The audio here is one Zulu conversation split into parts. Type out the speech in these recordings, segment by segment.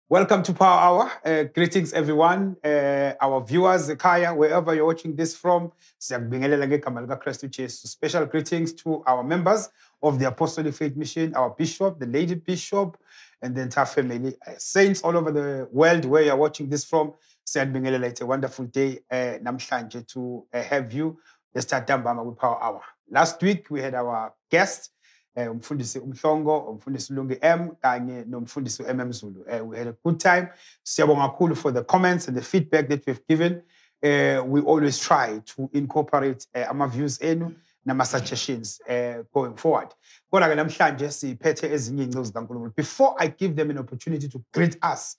Welcome to Power Hour. Greetings, everyone. Our viewers, Kaya, wherever you're watching this from. Special greetings to our members of the Apostolic Faith Mission, our bishop, the lady bishop, and the entire family. Saints all over the world where you're watching this from. It's a wonderful day namhlanje to have you. Let's start Dambama with Power Hour. Last week, we had our guest, umfundisi umhlongo, umfundisi Lungi M kanye nomfundisi Zulu. We had a good time. Siyabonga kakhulu for the comments and the feedback that we've given. We always try to incorporate our views enu nama suggestions going forward. Kodwa ke namhlanje siphethe ezinye ingcezu zikaNkulunkulu. Before I give them an opportunity to greet us,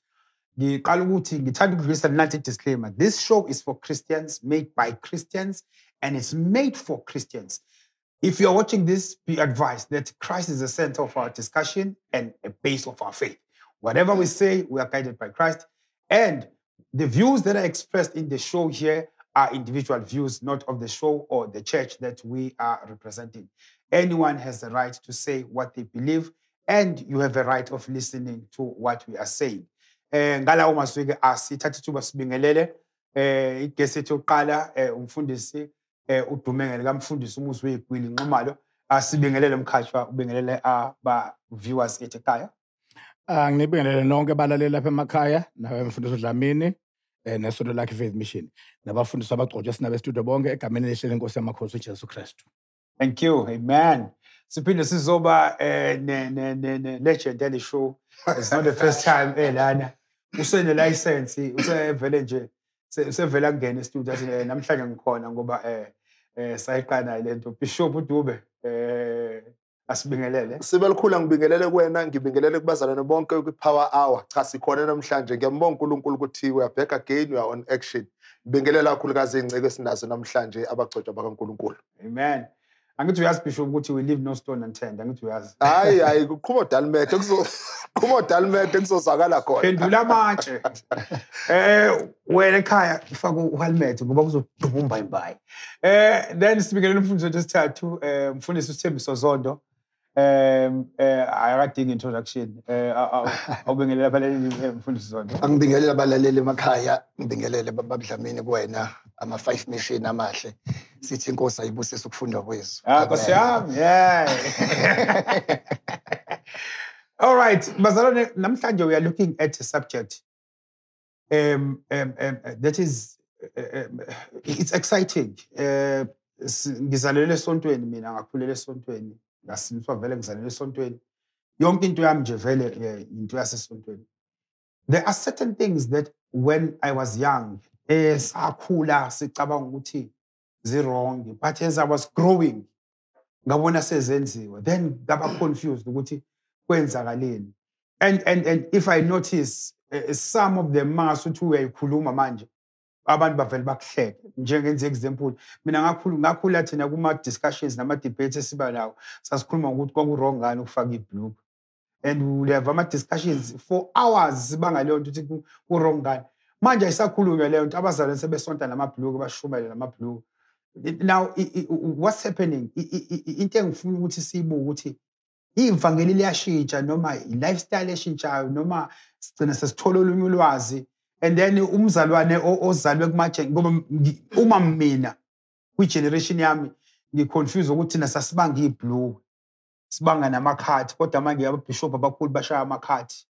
ngiqala ukuthi ngithanda ukudlulisa nathi disclaimer. This show is for Christians, made by Christians, and it's made for Christians. If you're watching this, be advised that Christ is the center of our discussion and a base of our faith. Whatever we say, we are guided by Christ. And the views that are expressed in the show here are individual views, not of the show or the church that we are representing. Anyone has the right to say what they believe, and you have a right of listening to what we are saying. Ngalawo maswike asithatha ithuba sibingelele igesi ethu yokuqala umfundisi udumengele kamfundisi MUZIWEYGWILI Nxumalo asibingelele mkhatshwa ubingelele aba viewers ethu ekhaya. Ngibingelele nonke abalaleli lapha emakhaya nawe mfundisi Dlamini neSondo lakhe Faith Mission nabafundisi abagcotshwe sinabe studio bonke egameni leshe Nkosi yamakhosi uJesu Kristu. Thank you. Amen. Siphinde sizoba ne legend show. It's not the first time lana. Usene license usevele nje sevela kungena e-studio athi namhlanje ngikhona ngoba sayiqana lento Bishop V Dube asibingelele. Sibelikhulu ngibingelele kuwena ngibingelele kubazalwane bonke kwi-Power Hour. Cha sikhona namhlanje ngiyambonga uNkulunkulu ukuthi we are back again, we are on action. Ngibingelela kakhulukazi ingceke esinazo namhlanje abagcotshwa bakaNkulunkulu. Amen. Angithi uyazi Bishop ukuthi we leave no stone unturned. Angithi uyazi. Hayi kuqhuma dalmete qhuma dalmete kuzozakala khona. Pendula amatshe. Wena ekhaya ufaka uhelmet ngoba kuzodumba imbayi. Then sibingelele umfundisi wesithathu umfundisi uSthembiso Zondo. Akadinga introduction. Awubingelela abalaleli umfundisi Zondo. Angibingelela abalaleli emakhaya, ngibingelele baba Dlamini kuwena ama 5 mission amahle. Sithi inkosi ayibusise ukufunda kwethu. Nkosi yami. Yeah. All right, bazalwane namhlanje we are looking at a subject that is it's exciting. Ngizalelwe esontweni mina ngakhulela esontweni. Ngasiniswa vele ngizalelwe esontweni. Yonke into yami nje vele into yasesontweni. There are certain things that when I was young sakhula sicabanga ukuthi wrong, but as I was growing ngabona sezenziwa, then ngaba confused ukuthi kwenzakaleni. And if I notice some of them masuthi uyayikhuluma manje abantu bavele bakuhleke. Njengenze example mina ngakhula thina kuma discussions nama debates esiba lawo sasikhuluma ukuthi kwaku-wrong ngani ukufaka ibhlukwe, and we have ama discussions for hours sibanga leyo nto ukuthi ku-wrong ngani. Manje ayisakhulunywa leyo nto, abazalwane sebesonta namabhlukwe bashumayela namabhlukwe. Now what's happening, into engifuna ukuthi siyibuke ukuthi ivangeli liyashintsha noma i-lifestyle eshintshayo noma sigcina sesithola olunye ulwazi, and then umzalwane ozalwe kumatshe ngoba uma mina kwi-generation yami ngiconfuse ukuthi thina sasibanga ibhlukwe sibanga namakhathi, kodwa manje ababishop abakhulu bashaya amakhathi.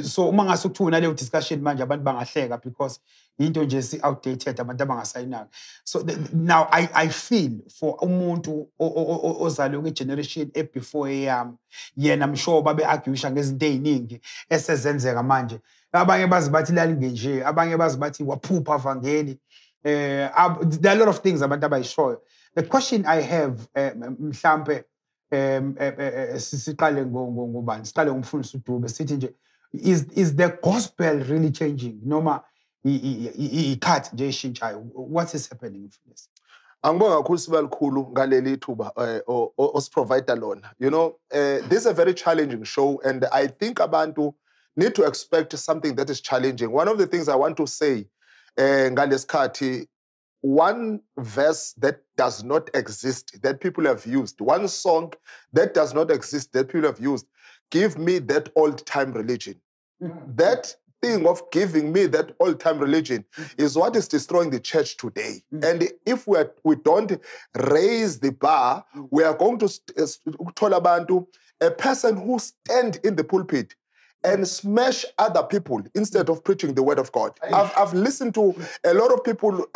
So uma ngase kuthiwa naleyo discussion manje abantu bangahleka because into nje si-outdated abantu abangasayinaki. So now I feel for umuntu ozalwe kwi-generation before eyami, yena I'm sure babe-arguisha ngezinto ey'ningi esezenzeka manje. Abanye bazi bathi lalingenje, abanye bazi bathi waphupha Ivangeli. There are a lot of things abantu abayishoyo. The question I have mhlampe siqale ngobani, siqale ngomfundisi uDube sithi nje is the gospel really changing noma ikhathi nje ishintshayo? What is happening for this? Angibonga kakhulu sibalikhulu ngaleli thuba osiprovide lona. You know, this is a very challenging show, and I think abantu need to expect something that is challenging. One of the things I want to say, ngalesikhathi, one verse that does not exist that people have used, one song that does not exist that people have used, give me that old-time religion. That thing of giving me that old-time religion is what is destroying the church today. And if we don't raise the bar, we are going to tell abantu, a person who stand in the pulpit and smash other people instead of preaching the word of God. I've listened to a lot of people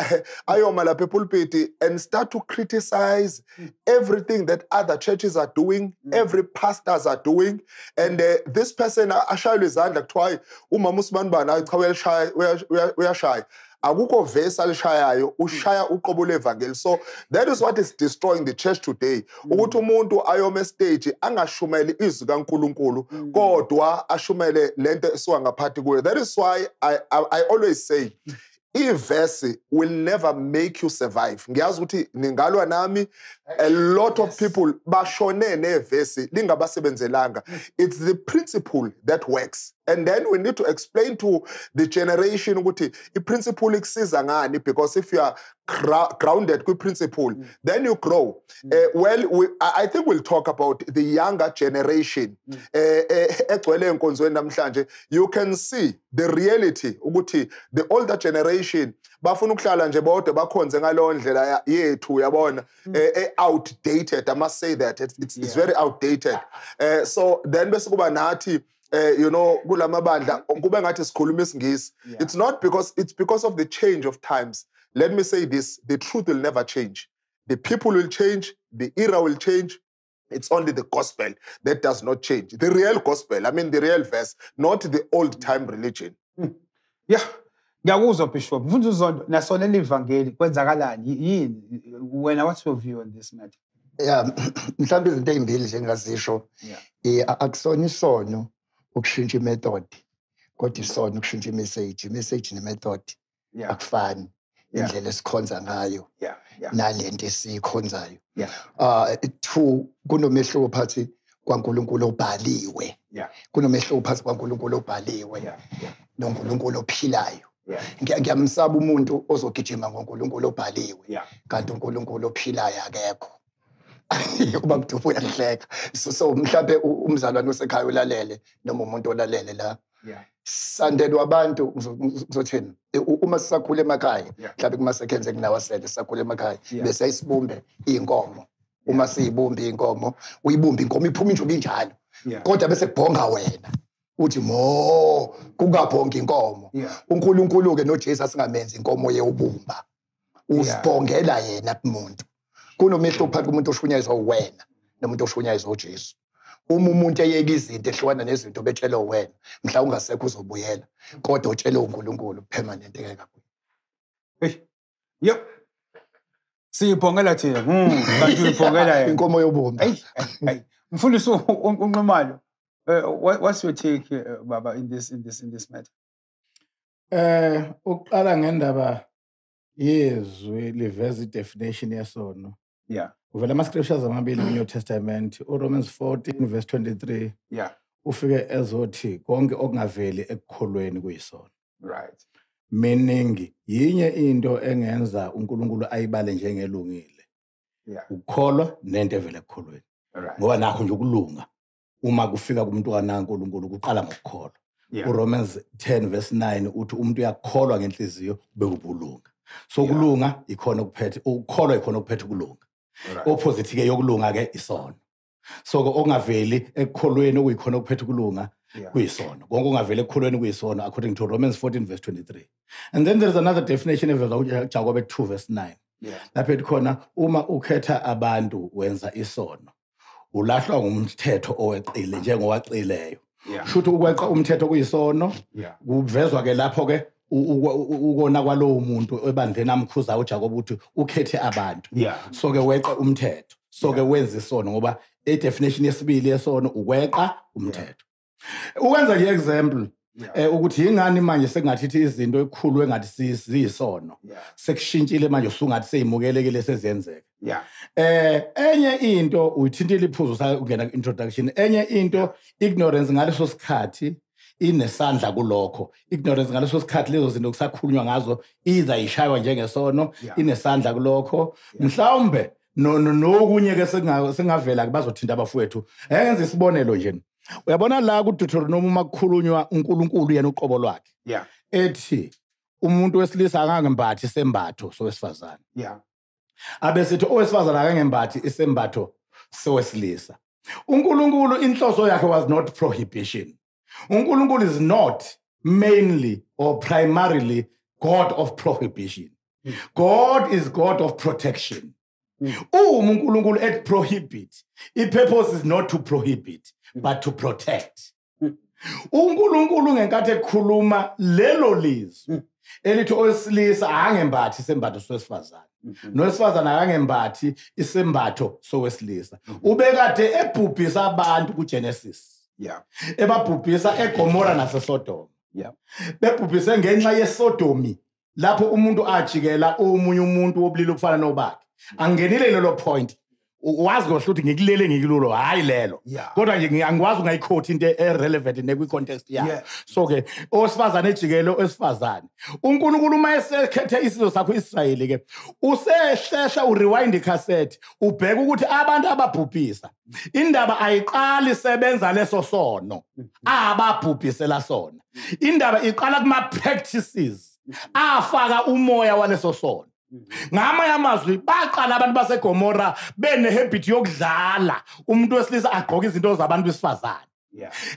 ayomala pulpit and start to criticize everything that other churches are doing, every pastors are doing, and this person ashayela izandla kuthiwa umama usibanibani uyashaya. Akukho verse alishayayo, ushaya uqobo levangeli. So that is what is destroying the church today. Ukuthi umuntu ayome stage angashumeli izwi kaNkulunkulu kodwa ashumele lento esiwa ngaphakathi kuyo. That is why I always say verse will never make you survive. Ngiyazi ukuthi ningalwa nami, a lot of people bashone neverse lingabasebenzelanga. It's the principle that works. And then we need to explain to the generation ukuthi iprinciple ikusiza ngani, because if you are grounded with principle, then you grow. I think we'll talk about the younger generation. Egcwele enkonzweni namhlanje, you can see the reality ukuthi the older generation bafuna ukuhlala nje bodwa bakhonze ngalo ndlela yethu yabona, outdated. I must say that it's very outdated. So then bese kuba nathi you know, kulamabandla kube ngathi sikhuluma isingisi. It's not because, it's because of the change of times. Let me say this, the truth will never change. The people will change, the era will change. It's only the gospel that does not change. The real gospel, I mean the real verse, not the old-time religion. Yeah. Ngiyakuzwa Bishop. Mfundisi Zondo, nasona Ivangeli kwenzakalani yini? Wena, what's your view on this matter? Yeah, mhlawumbe izinto ezimbili nje engazisho. Akusona isono ukushintsha imethod, kodwa isono ukushintsha imessage. Imessage nemethod akufani. Indlela esikhonza ngayo nalento esikhonzayo. Two, kunomehluko phakathi kwaNkulunkulu obhaliwe. Kunomehluko phakathi kwaNkulunkulu obhaliwe noNkulunkulu ophilayo. Ngiyamsaba umuntu ozogijima ngoNkulunkulu obhaliwe kanti uNkulunkulu ophilayo akekho. Uba Dube uyahleka. So mhlawumbe umzalwane osekhaya ulalele noma umuntu olalele la. Sandelwa abantu ngizothini uma sisakhula emakhaya, mhlawumbe kuma sekenze kunawasele sisakhula emakhaya bese isibumbe inkomo. Uma siyibumba inkomo, uyibumba inkomo iphuma injobe injalo. Kodwa bese kubhonga wena. Uthi mo kungabhonga inkomo. uNkulunkulu ke noJesu asingamenzi inkomo yewubumba. Usibhongela yena umuntu. Kunomehluko phakathi komuntu oshunyayizwa uwena nomuntu oshunyayizwa uJesu. Uma umuntu eyeka izinto ehlukana nezinto betshela wena, mhlawumbe ungasekho uzobuyela, kodwa utshele uNkulunkulu permanent ekeka kuyo. Yep. Siyibhongela thina. Kanti uyibhongela yena. Inkomo yobumba. Mfundisi uNxumalo, what's your take, Baba, in this matter? Uqala ngendaba yezwi liveza definition yasono. Uvela ama-scriptures amabili kwi-New Testament, Romans 14 verse 23. Ufike ezothi konke okungaveli ekukholweni kuyisono. Right. Meaning yinye into engenza uNkulunkulu ayibale njengelungile. Ukukholwa nento evela ekukholweni. Ngoba nakho nje ukulunga uma kufika kuMntwana kaNkulunkulu kuqala ngokukholwa. uRomans 10 verse 9 uthi umuntu uyakholwa ngenhliziyo bese ubulunga. So kulunga ikhona ukuphethe, ukukholwa ikhona ukuphethe ukulunga. Opposite ke yokulunga ke isono. So okungaveli ekukholweni okuyikhona ukuphethe ukulunga kuyisono. Konke okungaveli ekukholweni kuyisono according to Romans 14 verse 23. And then there is another definition evela uJakobe 2 verse 9. Lapho ethi khona uma ukhetha abantu wenza isono, ulahlwa ngumthetho oweqile njengowaqileyo. Shuthi ukweqa umthetho kuyisono, kuvezwa ke lapho ke ukona kwalowo muntu ebandleni amkhuza uJakobe uthi ukhethe abantu. So ke weqa umthetho. So ke wenza isono ngoba definition yesibili yesono ukweqa umthetho. Ukwenza ke example ukuthi ingani manje sengathi izinto ekhulu engathi siyisono sekushintshile manje usungathi seyimukelekile sezenzeka enye into uyithintile iphuzu sakungena introduction enye into ignorance ngaleso sikhathi inesandla kulokho ignorance ngaleso sikhathi lezo zinto kusakhulunywa ngazo iza ishaywa njengesono inesandla kulokho mhlawumbe nokunye ke sengavela bazothinta abafowethu enze isibonelo nje uyabona la ku Deuteronomy makukhulunywa uNkulunkulu yena uqobo lwakhe ethi umuntu wesilisa akangembathi isembatho sowesifazane abesithi owesifazane akangembathi isembatho sowesilisa uNkulunkulu inhloso yakhe was not prohibition uNkulunkulu is not mainly or primarily God of prohibition God is God of protection uNkulunkulu et prohibit purpose is not to prohibit but to protect uNkulunkulu ngenkathi ekhuluma lelo lizwi elithi owesilisa akangembathi isembatho sowesifazane nowesifazane akangembathi isembatho sowesilisa ubekade ebhubhisa abantu kuGenesis ebabhubhisa eGomora naseSodom bebhubhise ngenxa yeSodomi lapho umuntu ajikela omunye umuntu wobulili ofana nobakhe angenile lelo point wazi ngohle ukuthi ngikulele ngikululo hayi lelo kodwa nje angikwazi ungayiquote into irrelevant nekwi context yayo so ke owesifazane ejikele owesifazane uNkulunkulu uma esekhethe isizwe sakho Israyeli ke usehlehla urewind cassette ubheka ukuthi abantu ababhubhisa indaba ayiqali sebenza leso sono ababhubhisela sona indaba iqala kuma practices afaka umoya waleso sono ngama yamazwi baqala abantu baseGomora benehabit yokudlala umuntu wesilisa agqoka izinto zabantu besifazane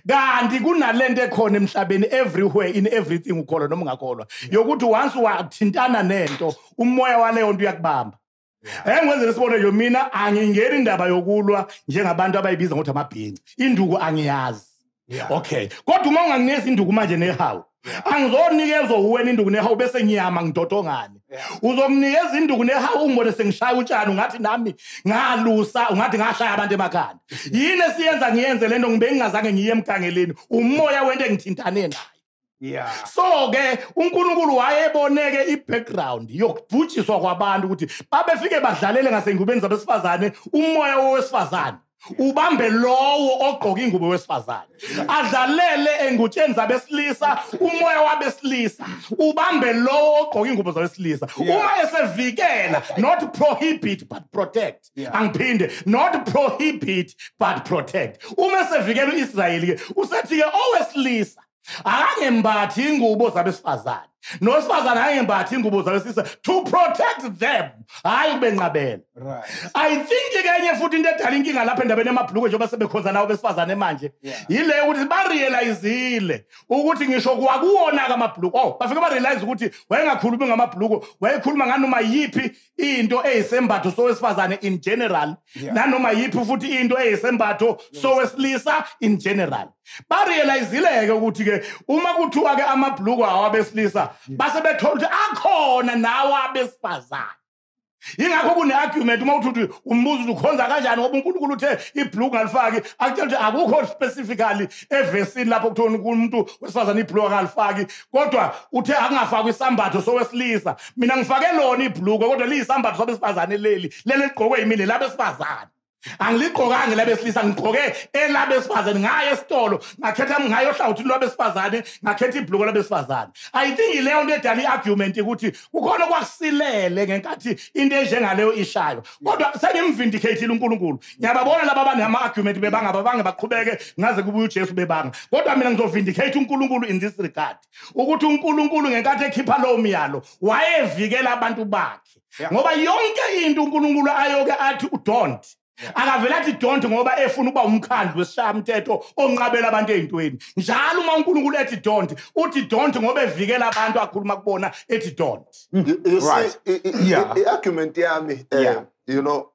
kanti kunalento ekhona emhlabeni everywhere in everything ukholwa noma ungakholwa yokuthi once wathintana nento umoya waleyo nto uyakubamba engwenze lesibone nje mina angingeni indaba yokulwa njengabantu abayibiza ngokuthi amabhinci induku angiyazi okay kodwa uma unganginezi induku manje nehawu angizonikezwa uwena induku nehawu bese ngiyama ngidodongane uzomnikeza induku nehawu umbone sengishaya utshani ungathi nami ngalusa ungathi ngashaya abantu emakhanda yini esiyenza ngiyenze lento ngibe ngingazange ngiye emgangeleni umoya wento engithintane nayo so ke uNkulunkulu wayeboneke ibackground yokubhujiswa kwabantu ukuthi babefike badlalele ngasengubeni zabesifazane umoya wowesifazane ubambe lowo ogqoka ingubo wesifazane adlalele engutsheni zabesilisa umoya wabesilisa ubambe lowo ogqoka ingubo zabesilisa uma esevikela not prohibit but protect angiphinde not prohibit but protect uma esevikela uIsrayeli ke usethi ke owesilisa akangembathi ingubo zabesifazane nosifazane akangembathi ingubo zabesilisa to protect them hayi kubenqabela I think kenye futhi into edala inkinga lapha endabeni emabhluku njengoba sebekhonza nawo besifazane manje yile ukuthi ba realizeile ukuthi ngisho kwakuwona ka amabhluku bafike ba realize ukuthi wayengakhulumi ngamabhluku wayekhuluma nganoma yipi into eyisembatho sowesifazane in general nanoma yipi futhi into eyisembatho sowesilisa in general ba realizeile ke ukuthi ke uma kuthiwa ke amabhluku awabesilisa base bethola ukuthi akhona nawo abesifazane ingakho kune argument uma uthi umbuzo ukuthi ukhonza kanjani ngoba uNkulunkulu uthe ibhluku ngalifaki akutshela ukuthi akukho specifically evesini lapho kuthona umuntu wesifazane ibhluku akalifaki kodwa uthe akungafaki isambatho sowesilisa mina ngifake lona ibhluku kodwa liyisambatho sobesifazane leli ligqokwe yimini labesifazane angiliqokange labesilisa ngigqoke elabesifazane ngaye esitolo ngakhetha ngayohlawuthi lwabesifazane ngakhetha ibhluku labesifazane I think leyo nto edala iargument ukuthi kukhona kwakusilele ngenkathi into enjengaleyo ishayo kodwa sengimvindicate uNkulunkulu ngiyababona laba abanama argument bebangababange baqhubeke ngaze kubuye uJesu bebanga kodwa mina ngizovindicate uNkulunkulu in this regard ukuthi uNkulunkulu ngenkathi ekhipha lo myalo wayevikela abantu bakhe ngoba yonke into uNkulunkulu ayoke athi don't akavela athi don't ngoba efuna ukuba umkhandlu wesishamthetho onqabela abantu ezintweni njalo uma uNkulunkulu ethi don't uthi don't ngoba evikela abantu akhuluma kubona ethi don't right the argument yami you know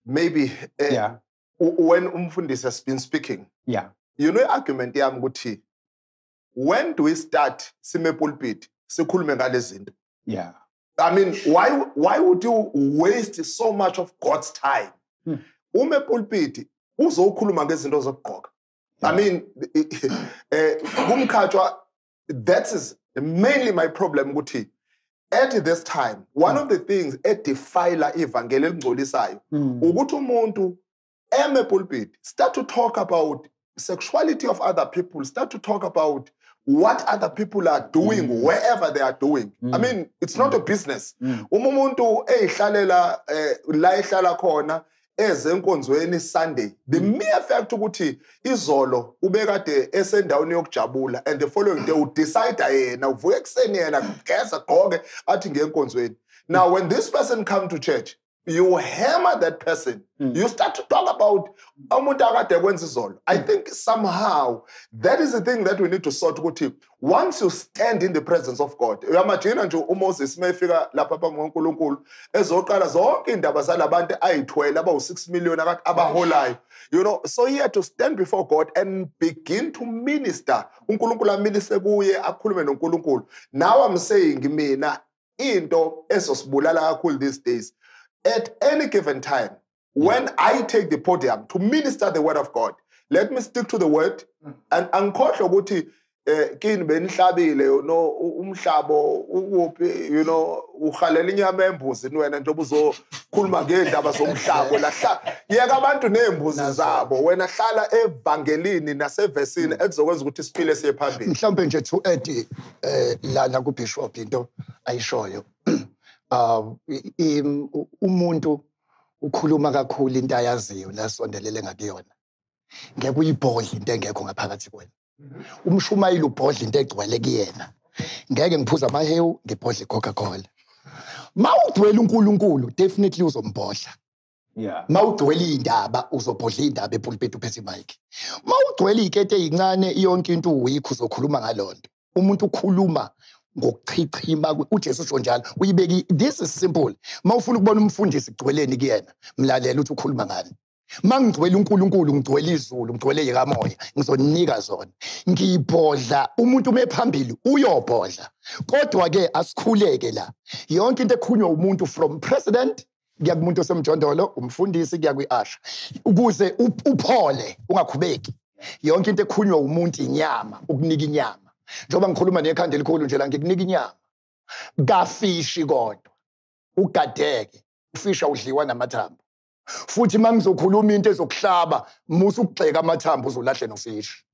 maybe when umfundisi has been speaking you know argument yami ukuthi when do we start sime pulpit sikhulume ngale zinto I mean why would you waste so much of God's time ume pulpit uzokhuluma ngezinto zokugqoka I mean, that is mainly my problem, Guti. At this time, one of the things at defile Ivangeli elingcolisayo ukuthi umuntu pulpit start to talk about sexuality of other people, start to talk about what other people are doing wherever they are doing. I mean, it's not a business. Umuntu eyihlalela la ehlala khona ezenkonzweni Sunday, the mere fact ukuthi izolo ubekade esendaweni yokujabula and the following day udecide yena uvuka ekseni yena gesa gqoke athi ngenkonzweni. Now when this person come to church, you hammer that person. You start to talk about umuntu akade kwenza izolo. I think somehow that is the thing that we need to sort ukuthi once you stand in the presence of God, uyamajina nje uMoses mayefika lapha phambi kaNkulunkulu ezoqala zonke indaba zalabantu ayi12 abawu6 million akathi abaholayo. You know, so he had to stand before God and begin to minister. uNkulunkulu aminister kuye akhulume noNkulunkulu. Now I'm saying mina into ezosibulala kakhulu these days. At any given time, when I take the podium to minister the word of God, let me stick to the word. And angikhohlwa ukuthi kini benihlabile no umhlabo ukuphi, you know, uhalela inyama embuzi wena nje uzokhuluma ngendaba zomhlabo lahla yeka abantu nembuzi zabo wena hlala evangelini nasevesini ekuzokwenza ukuthi siphile siye phambili. Mhlawumbe nje to add lana ku Bishop into ayishoyo. Umuntu ukhuluma kakhulu into ayaziyo lasondelele ngakuyona. Ngeke uyibhodle into engekho ngaphakathi kwena. Umshumayeli ubhodla into egcwele kuyena. Ngeke ngiphuza amahewu ngibhodle iCoca-Cola. Mawudwela uNkulunkulu definitely uzombhodla. Yeah. Mawudwela indaba uzobhodla indaba epulpit uphethe imic. Mawudwela ikete ezincane yonke into uwikho uzokhuluma ngalonto. Umuntu ukhuluma ngokuchichima uJesu usho njalo uyibeki. This is simple. Mawufuna ukubona umfundisi igcweleni kuyena mlalela uthi ukhuluma ngani. Mangigcwele uNkulunkulu ngigcwele izulu ngigcwele yikamoya ngizonika zona. Ngiyibhodla umuntu mephambili uyobhodla. Kodwa ke asikhuleke la. Yonke into ekhunywa umuntu from president kuya kumuntu osemjondolo umfundisi kuya kwiasha ukuze uphole ungakhubeki. Yonke into ekhunywa umuntu inyama ukunika inyama. Njoba ngikhuluma nekhanda elikhulu nje la ngikunika inyama. Kafishi kodwa ugadeke ufisha udliwa namathambo. Futhi mangizokhuluma into ezokuhlaba musu ukugxeka amathambo uzolahle nofishi.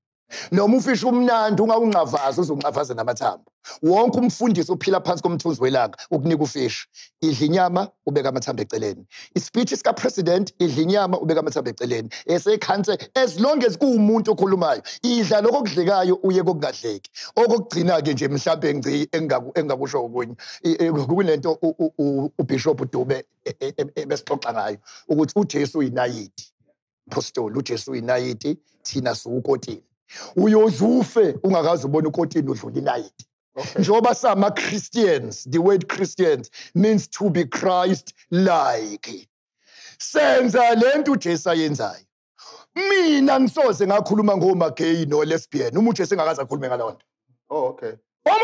Noma ufishi umnandi ungawungcavaza uzongcavaza namathambo. Wonke umfundisi ophila phansi komthunzi welanga ukunika ufishi. Idla inyama ubeka amathambo eceleni. Ispeech sika president idla inyama ubeka amathambo eceleni. Esekhanse as long as kuumuntu okhulumayo idla lokho kudlekayo uye kokungadleki. Okugcina ke nje mhlawumbe ngci engakusho okunye. Kulento uBishop V Dube besixoxa ngayo ukuthi uJesu uyinayiti. Apostle uJesu uyinayiti thina siwukotini. Uyozufe ungakazi ubona ukotini udlula inayiti. Njoba sama Christians, the word Christians means to be Christ like. Senza lento uJesu ayenzayo. Mina ngisoze ngakhuluma ngoma gay no lesbian. uJesu engakaza akhulume ngalonto. Oh, okay.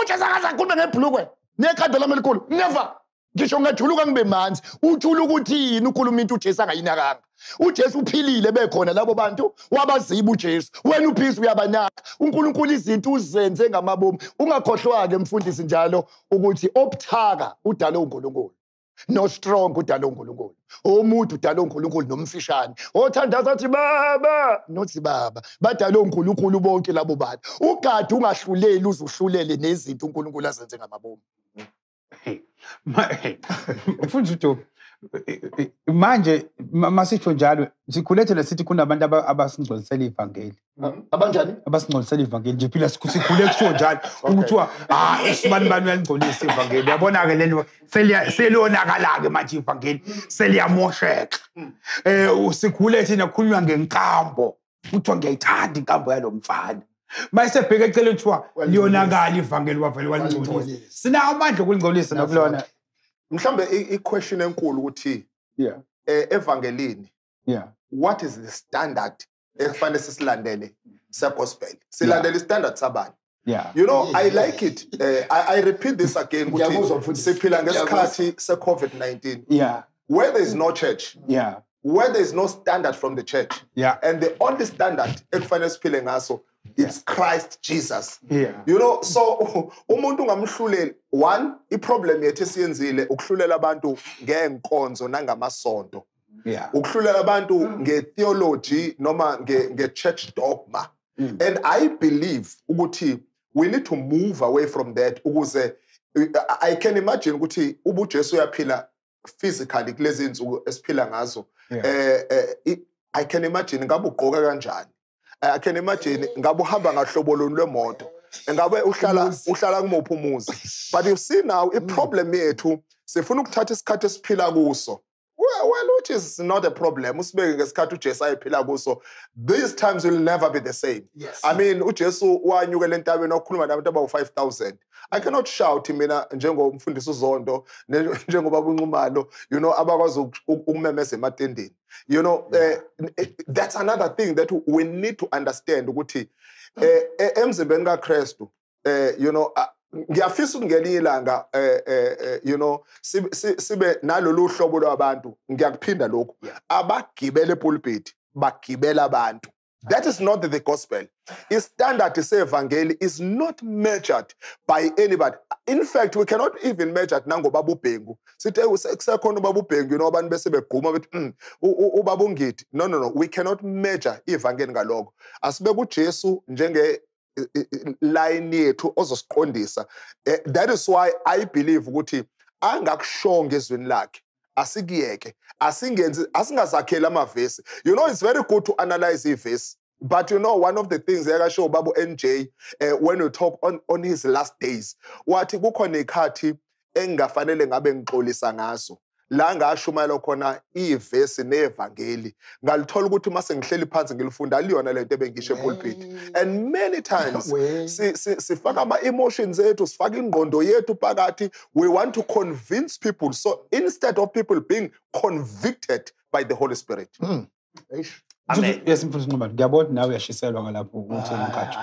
uJesu akaza akhulume ngebhlukwe nekhanda lami elikhulu. Never. Ngisho ngajuluka ngibe manzi. Uthula ukuthi yini ukhuluma into uJesu angayinakanga. uJesu uphilile bekhona labo bantu wabaziba uJesu. Wena uphisi uyabanaka. uNkulunkulu izinto uzenze ngamabomu. Ungakhohlwa ke mfundisi njalo ukuthi obuthaka udala uNkulunkulu. No strong udala uNkulunkulu. Omuntu udala uNkulunkulu nomfishane. Othandaza athi baba, nothi baba. Badala uNkulunkulu bonke labo bantu. Ugadi ungahluleli uzuhlulele nezinto uNkulunkulu azenze ngamabomu. Mfundisi Dube manje masitsho njalo sikhulethela sithi kunabantu abasingcolisela ivangeli. Abanjani? Abasingcolisela ivangeli nje phela sikhule kusho njalo ukuthiwa isibani bani uyangcolisa ivangeli. Yabona ke lento seliyonakala ke manje ivangeli seliyamosheka. Sikhule thina kukhulunywa ngenkambo kuthiwa ngiyayithanda inkambo yalomfana. Mayisebheka eceleni kuthiwa liyonakala ivangeli wavele walingcolisa. Sinawo amandla okulingcolisa nakulona. Mhlambe i-question enkulu ukuthi evangelini what is the standard ekufanele sisilandele se-gospel? Silandele i-standard sabani? You know, I like it. I repeat this again ukuthi siphila ngesikhathi se-COVID-19. Where there is no church. where there is no standard from the church. Yeah. And the only standard ekufanele siphile ngaso it's Christ Jesus. Yeah. You know, so umuntu ungamhluleli. One, iproblem yethu esiyenzile ukuhlulela abantu ngenkonzo nangamasonto. Yeah. Ukuhlulela abantu ngetheology noma nge-church dogma. And I believe ukuthi we need to move away from that ukuze I can imagine ukuthi ubuJesu uyaphila physically kulezi insuku esiphila ngazo. I can imagine ngabe ugqoka kanjani. I can imagine ngabe uhamba ngahlobo lolu lwemoto. Ngabe uhlala kumuphi umuzi. But you see now iproblem yethu sifuna ukuthatha isikhathi esiphila kuso. Well, which is not a problem. Usibeke ngesikhathi uJesu ayephila kuso. These times will never be the same. Yes. I mean, uJesu wanyukela entabeni okhuluma nabantu abawu-5,000. I cannot shout mina njengomfundisi uZondo njengoba Nxumalo, you know, abakwazi ukumemeza ematendeni. You know, that's another thing that we need to understand ukuthi emzimbeni kaKristu, you know, ngiyafisa ungelinye ilanga you know sibe nalolu hlobo lwabantu ngiyakuphinda lokho abagibela epulpit bagibela abantu. That is not the gospel. Standard sevangeli is not measured by anybody. In fact, we cannot even measure nangoba ubhengu. Sithi kusekhona ubaba ubhengu, you know, abantu bese begquma bethi ubaba ungithi. No. We cannot measure ivangeli ngalokho. Asibe kuJesu njenge line yethu ozosiqondisa. That is why I believe ukuthi angakushonga ezweni lakhe asikiyeke asingazakhela amavesi. You know, it's very good to analyze ivesi, but you know, one of the things yakasho babu NJ when we talk on his last days wathi kukhona ikhathi engafanele ngabe ngixolisa ngaso la ngashumayela khona ivesi nevangeli ngalithola ukuthi mase ngihleli phansi ngilifunda liyona lento ebengisho epulpit. And many times sifaka ama emotions ethu sifaka ingqondo yethu phakathi. We want to convince people, so instead of people being convicted by the Holy Spirit. Amen. Yes, mfundisi Nxumalo. Ngiyabona nawe uyashiselwa ngalapho ukuthi umkhathi.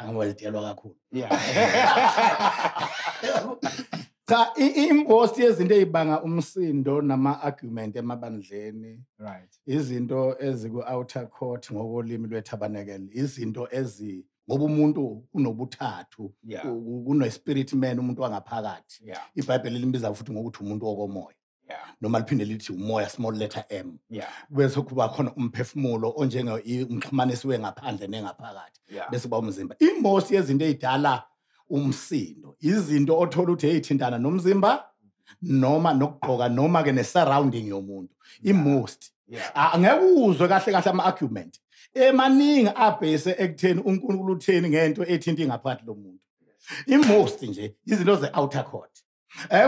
Angwelitelwa kakhulu. Yeah. Cha impost yezinto ezibanga umsindo nama-argument emabandleni. Right. Izinto eziku-outer court ngokolimi lwethabanekele. Izinto ngoba umuntu unobuthathu. Kuno-spirit man umuntu wangaphakathi. IBhayibheli limbiza futhi ngokuthi umuntu wokomoya. Noma liphinde lithi umoya, small letter M. Bese kuba khona umphefumulo onjenge umxhumanisi ngaphandle nengaphakathi. Bese kuba umzimba. Impost yezinto ezidala umsindo izinto othola ukuthi eyithintana nomzimba noma nokugqoka noma ke ne-surrounding yomuntu. Most angeke uzwe kahle ama-argument emaningi abhese ekutheni uNkulunkulu utheni ngento ethinta ingaphakathi lomuntu. Most nje izinto ze-outer court.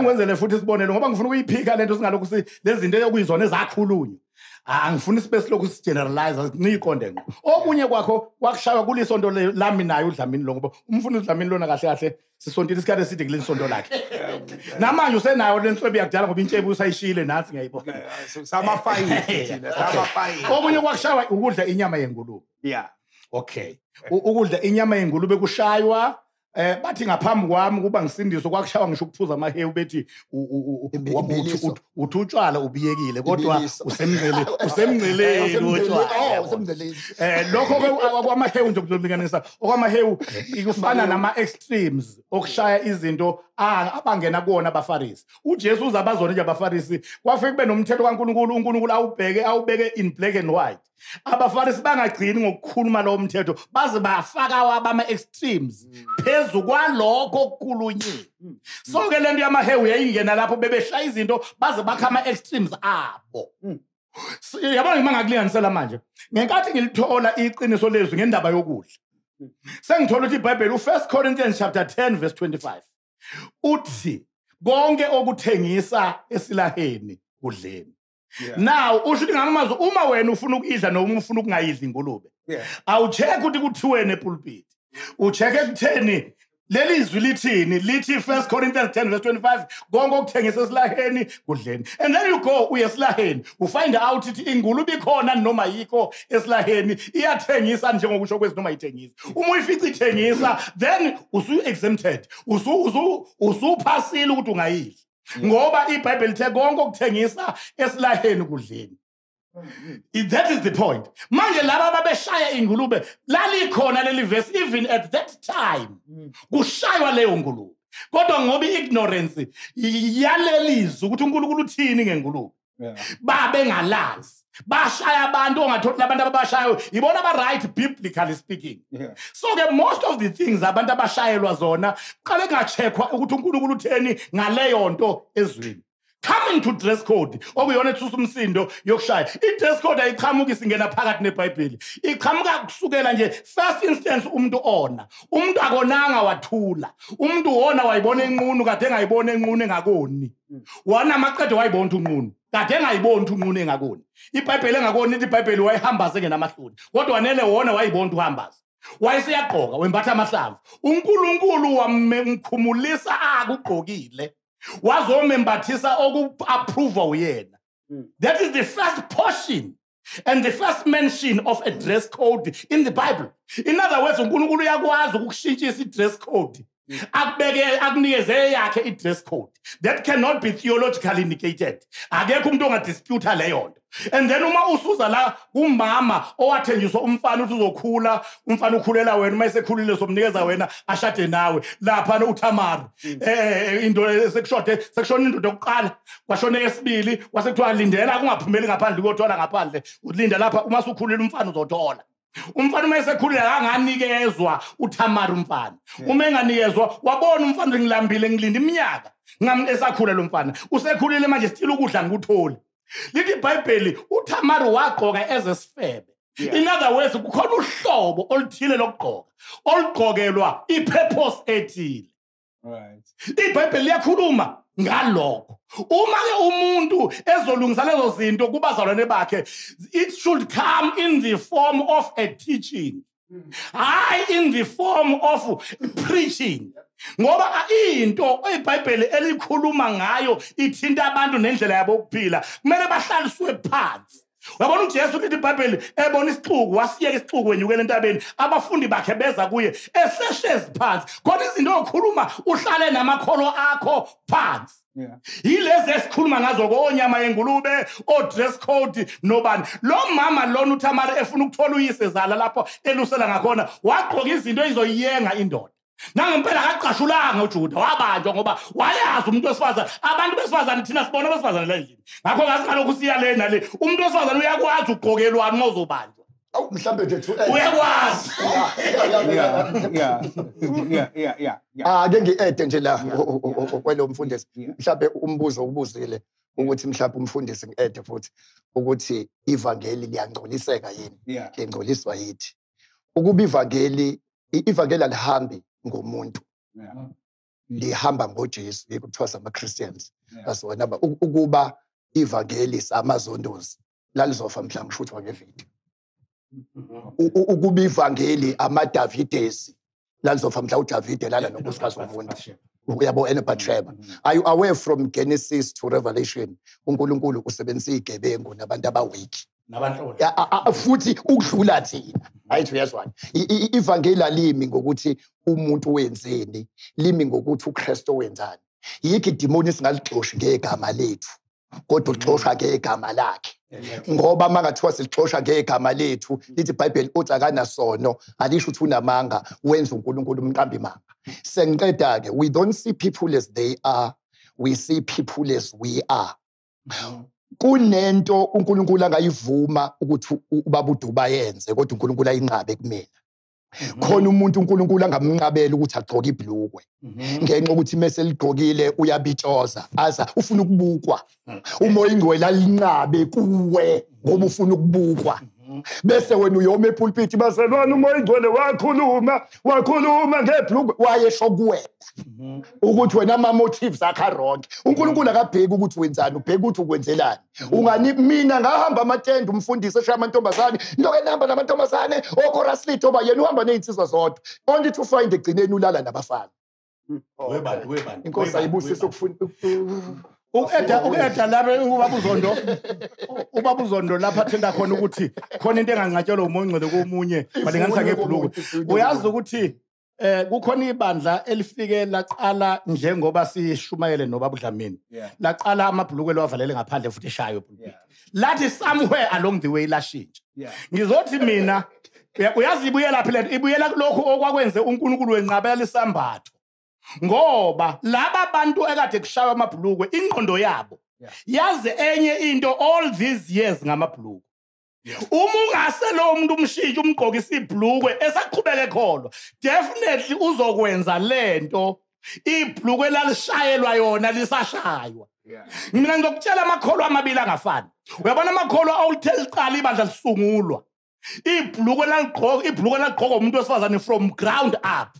Ngwenzele futhi isibonelo ngoba ngifuna ukuyiphika lento singalokhu lezi zinto ekuyizona ezakhulunywa. Angifuni space lokhu sigeneralize niyiqonde ngqo. Okunye kwakho kwakushaywa kulisonto lami naye uDlamini lo ngoba umfundisi uDlamini lona kahle kahle sisontile isikhathi eside kulesonto lakhe. Namanje usenayo lenswebu yakudala ngoba intshebe usayishile nathi ngiyayibona. Sama-5. Okunye kwakushaywa ukudla inyama yengulube. Okay. Ukudla inyama yengulube kushaywa bathi ngaphambi kwami kuba ngisindiswe kwakushaywa ngisho ukuphuza amahewu bethi uthi utshwala ubiyekile kodwa usemngceleni utshwala. Lokho kwamahewu nje kuzolinganisa okwamahewu ikufana nama-extremes okushaya izinto abangena kuwona abafarisi. uJesu uzabazona nje abafarisi kwafike kube nomthetho kaNkulunkulu uNkulunkulu awubeke in black and white. Abafarisi bangagcini ngokukhuluma lowo mthetho baze bafaka wabama-extremes phezu kwalokho okukhulunyiwe. So ke lento yamahewu yayingena lapho bebeshaya izinto baze bakha ama-extremes abo. Yabona ngimangakulinganisela manje ngenkathi ngilithola iqiniso lezwi ngendaba yokudla sengithola ukuthi iBhayibheli u1 Corinthians chapter 10 verse 25 uthi konke okuthengisa esilaheni kudleni. Now usho ukuthi ngamazwi uma wena ufuna ukudla noma ufuna ukungayidli ingulube awucheck ukuthi kuthiweni epulpit ucheck ekutheni leli izwi lithini lithi 1 Corinthians 10 verse 25 konke okuthengisa esilaheni kudleni. And then you go uye esilaheni ufind out ukuthi ingulube ikhona noma yikho esilaheni iyathengisa njengokusho kwezi noma ithengisa. Uma uyifica ithengisa then usu exempted usuphasile ukuthi ungayidli ngoba iBhayibheli lithe konke okuthengisa esilaheni kudleni. That is the point. Manje laba babeshaya ingulube lalikhona leli verse even at that time. Kushaywa leyo ngulube. Kodwa ngoba ignorance yalelizwe ukuthi uNkulunkulu uthini ngengulube. Babe ngalazi. Bashaya abantu ongathothi abantu ababashayo ibona aba right biblically speaking. So most of the things abantu abashayelwa zona qale ngacheckwa ukuthi uNkulunkulu utheni ngaleyo nto ezweni. Coming to dress code okuyona ethusa umsindo yokushaya. I-dress code ayiqhamuki isingena phakathi neBhayibheli. Iqhamuka kusukela nje first instance umuntu ona. Umuntu akonanga wathula. Umuntu wona wayibona enqunu kade engayibona enqunu engakoni. Wana amaqede wayibona unqunu. Kade engayibona unqunu engakoni. IBhayibheli engakoni iBhayibheli wayihambaze ngenamahloni. Kodwa wanele wona wayibona uhambaza. Wayesiyagqoka wembatha amahlamvu. uNkulunkulu wamkhumulisa akugqokile. Wazomembathisa oku-approve uyena. That is the first portion and the first mention of a dress code in the Bible. In other words, uNkulunkulu uyakwazi ukushintshisa i-dress code. Akubeke akunikeze yakhe i-dress code. That cannot be theologically negated. Akekho umuntu ongadispute leyo nto. And then uma usuza la umama owathenjiswa umfana uthi uzokhula, umfana ukhulela wena uma esekhulile somnikeza wena ashade nawe. Lapha uThamari into sekushona indoda yokuqala, kwashona yesibili, wasekuthiwa lindela kungaphumeli ngaphandle ukuthola ngaphandle. Ulinda lapha uma usukhulile umfana uzothola. Umfana uma esekhulile akanganikezwa uThamari umfana. Uma enganikezwa wabona umfana ngilambile ngilinda iminyaka. Ngam esakhula lo mfana. Usekhulile manje still ukudla ngikuthole. Lithi iBhayibheli uThamari wagqoka ezesifebe. In other words kukhona uhlobo oluthile lokugqoka olugqokelwa ipurpose ethile. Right. iBhayibheli liyakhuluma ngalokho. Uma ke umuntu ezolungisa lezo zinto kubazalwane bakhe, it should come in the form of a teaching. In the form of preaching. Ngoba into iBhayibheli elikhuluma ngayo ithinta abantu nendlela yabo ukuphila. Kumele bahlaliswe phansi. Uyabona uJesu lithi iBhayibheli ebona isixuku wasiyeka isixuku wenyukela entabeni abafundi bakhe beza kuye esehlezi phansi. Kodwa izinto okhuluma uhlale namakholo akho phansi. Yilezi esikhuluma ngazo konyama yengulube o dress code nobani. Lo mama lona uThamari efuna ukuthola uyise zala lapho elusela ngakhona wagqoka izinto ezizoyenga indoda. Nangempela akaqashulanga uJuda wabanjwa ngoba wayazi umuntu wesifazana abantu besifazana thina sibona besifazana la endlini. Ngakho ngasingalokhu siya lena le umuntu wesifazana uyakwazi uqokelwani ngozobanjwa. Awu mhlambe nje uyakwazi. Ake ngi-ede nje la kwelo mfundisi. Mhlambe umbuzo ubuzile ukuthi mhlawumbe umfundisi ngi-ede futhi ukuthi ivangeli liyangcoliseka yini? Liyangcoliswa yithi. Ukuba ivangeli alihambi ngomuntu. Lihamba ngoJesu ekuthiwa sama-Christians. Basona ukuba ivangeli samazondozi lalizofa mhlawumbe kushuthwa ngevidiyo. Ukuba ivangeli amaDavidesi lalizofa mhlawumbe uDavide lala nonkosikazi womfundi. Uyabo eneBathsheba. Are you aware from Genesis to Revelation uNkulunkulu usebenzisa igebengu nabantu abawiki? Futhi ukudlula thina ayithi uyazwana ivangeli alimi ngokuthi umuntu wenzeni limi ngokuthi uKristu wenzani. Yikho idemoni singalixoshi ngegama lethu kodwa uxoshwa ngegama lakhe. Ngoba mangathiwa silixosha ngegama lethu lithi iBhayibheli uthi akanasono alisho ukuthi unamanga wenza uNkulunkulu umqambi manga. Sengiqeda ke we don't see people as they are, we see people as we are. Kunento uNkulunkulu angayivuma ukuthi ubaba uDube ayenze kodwa uNkulunkulu ayinqabe kumina. Khona umuntu uNkulunkulu angamnqabela ukuthi agqoke ibhlukwe ngenxa ukuthi mase ligqokile uyabitshoza aza ufuna ukubukwa. Umoya ingcwele alinqabe kuwe ngoba ufuna ukubukwa. Bese wena uyoma epulpit baselwana umoya ingcwele wakhuluma ngebhlukwe wayesho kuwena ukuthi wena ama motives akha wrong. uNkulunkulu akabheki ukuthi wenzani, ubheka ukuthi ukwenzelani. Ungani mina ngahamba amatende umfundisi eshaya amantombazane lokho enihamba namantombazane ochorus lead oba yena uhamba nezinsizwa zodwa only to find egcineni ulala nabafana. Webani Inkosi ayibusise ukufuna Ueda lapha ubaba uZondo lapha athenda khona ukuthi khona into engangcatshelo umoya ingcwele komunye balinganisa ngebhlukwe. Uyazi ukuthi kukhona ibandla elifike laqala njengoba sishumayele noBaba uDlamini. Laqala amabhulukwe lavalele ngaphandle futhi eshayo pulpit. Lathi somewhere along the way lashintsha. Ngizothi mina uyazi ibuyela phela ibuyela kulokho okwakwenze uNkulunkulu wenqabela isambatho. Ngoba laba bantu ekade kushaya amabhulukwe ingqondo yabo yazi enye into all these years ngamabhulukwe. Uma ungase lo muntu umshintshe umgqokisa ibhlukwe esaqhubeka ekholwa definitely uzokwenza lento ibhlukwe lalishayelwa yona lisashaywa. Mina ngizokutshela amakholwa amabili angafani. Uyabona amakholwa awuthela iqala ibandla lisungulwa. Ibhlukwe laligqoka umuntu wesifazane from ground up.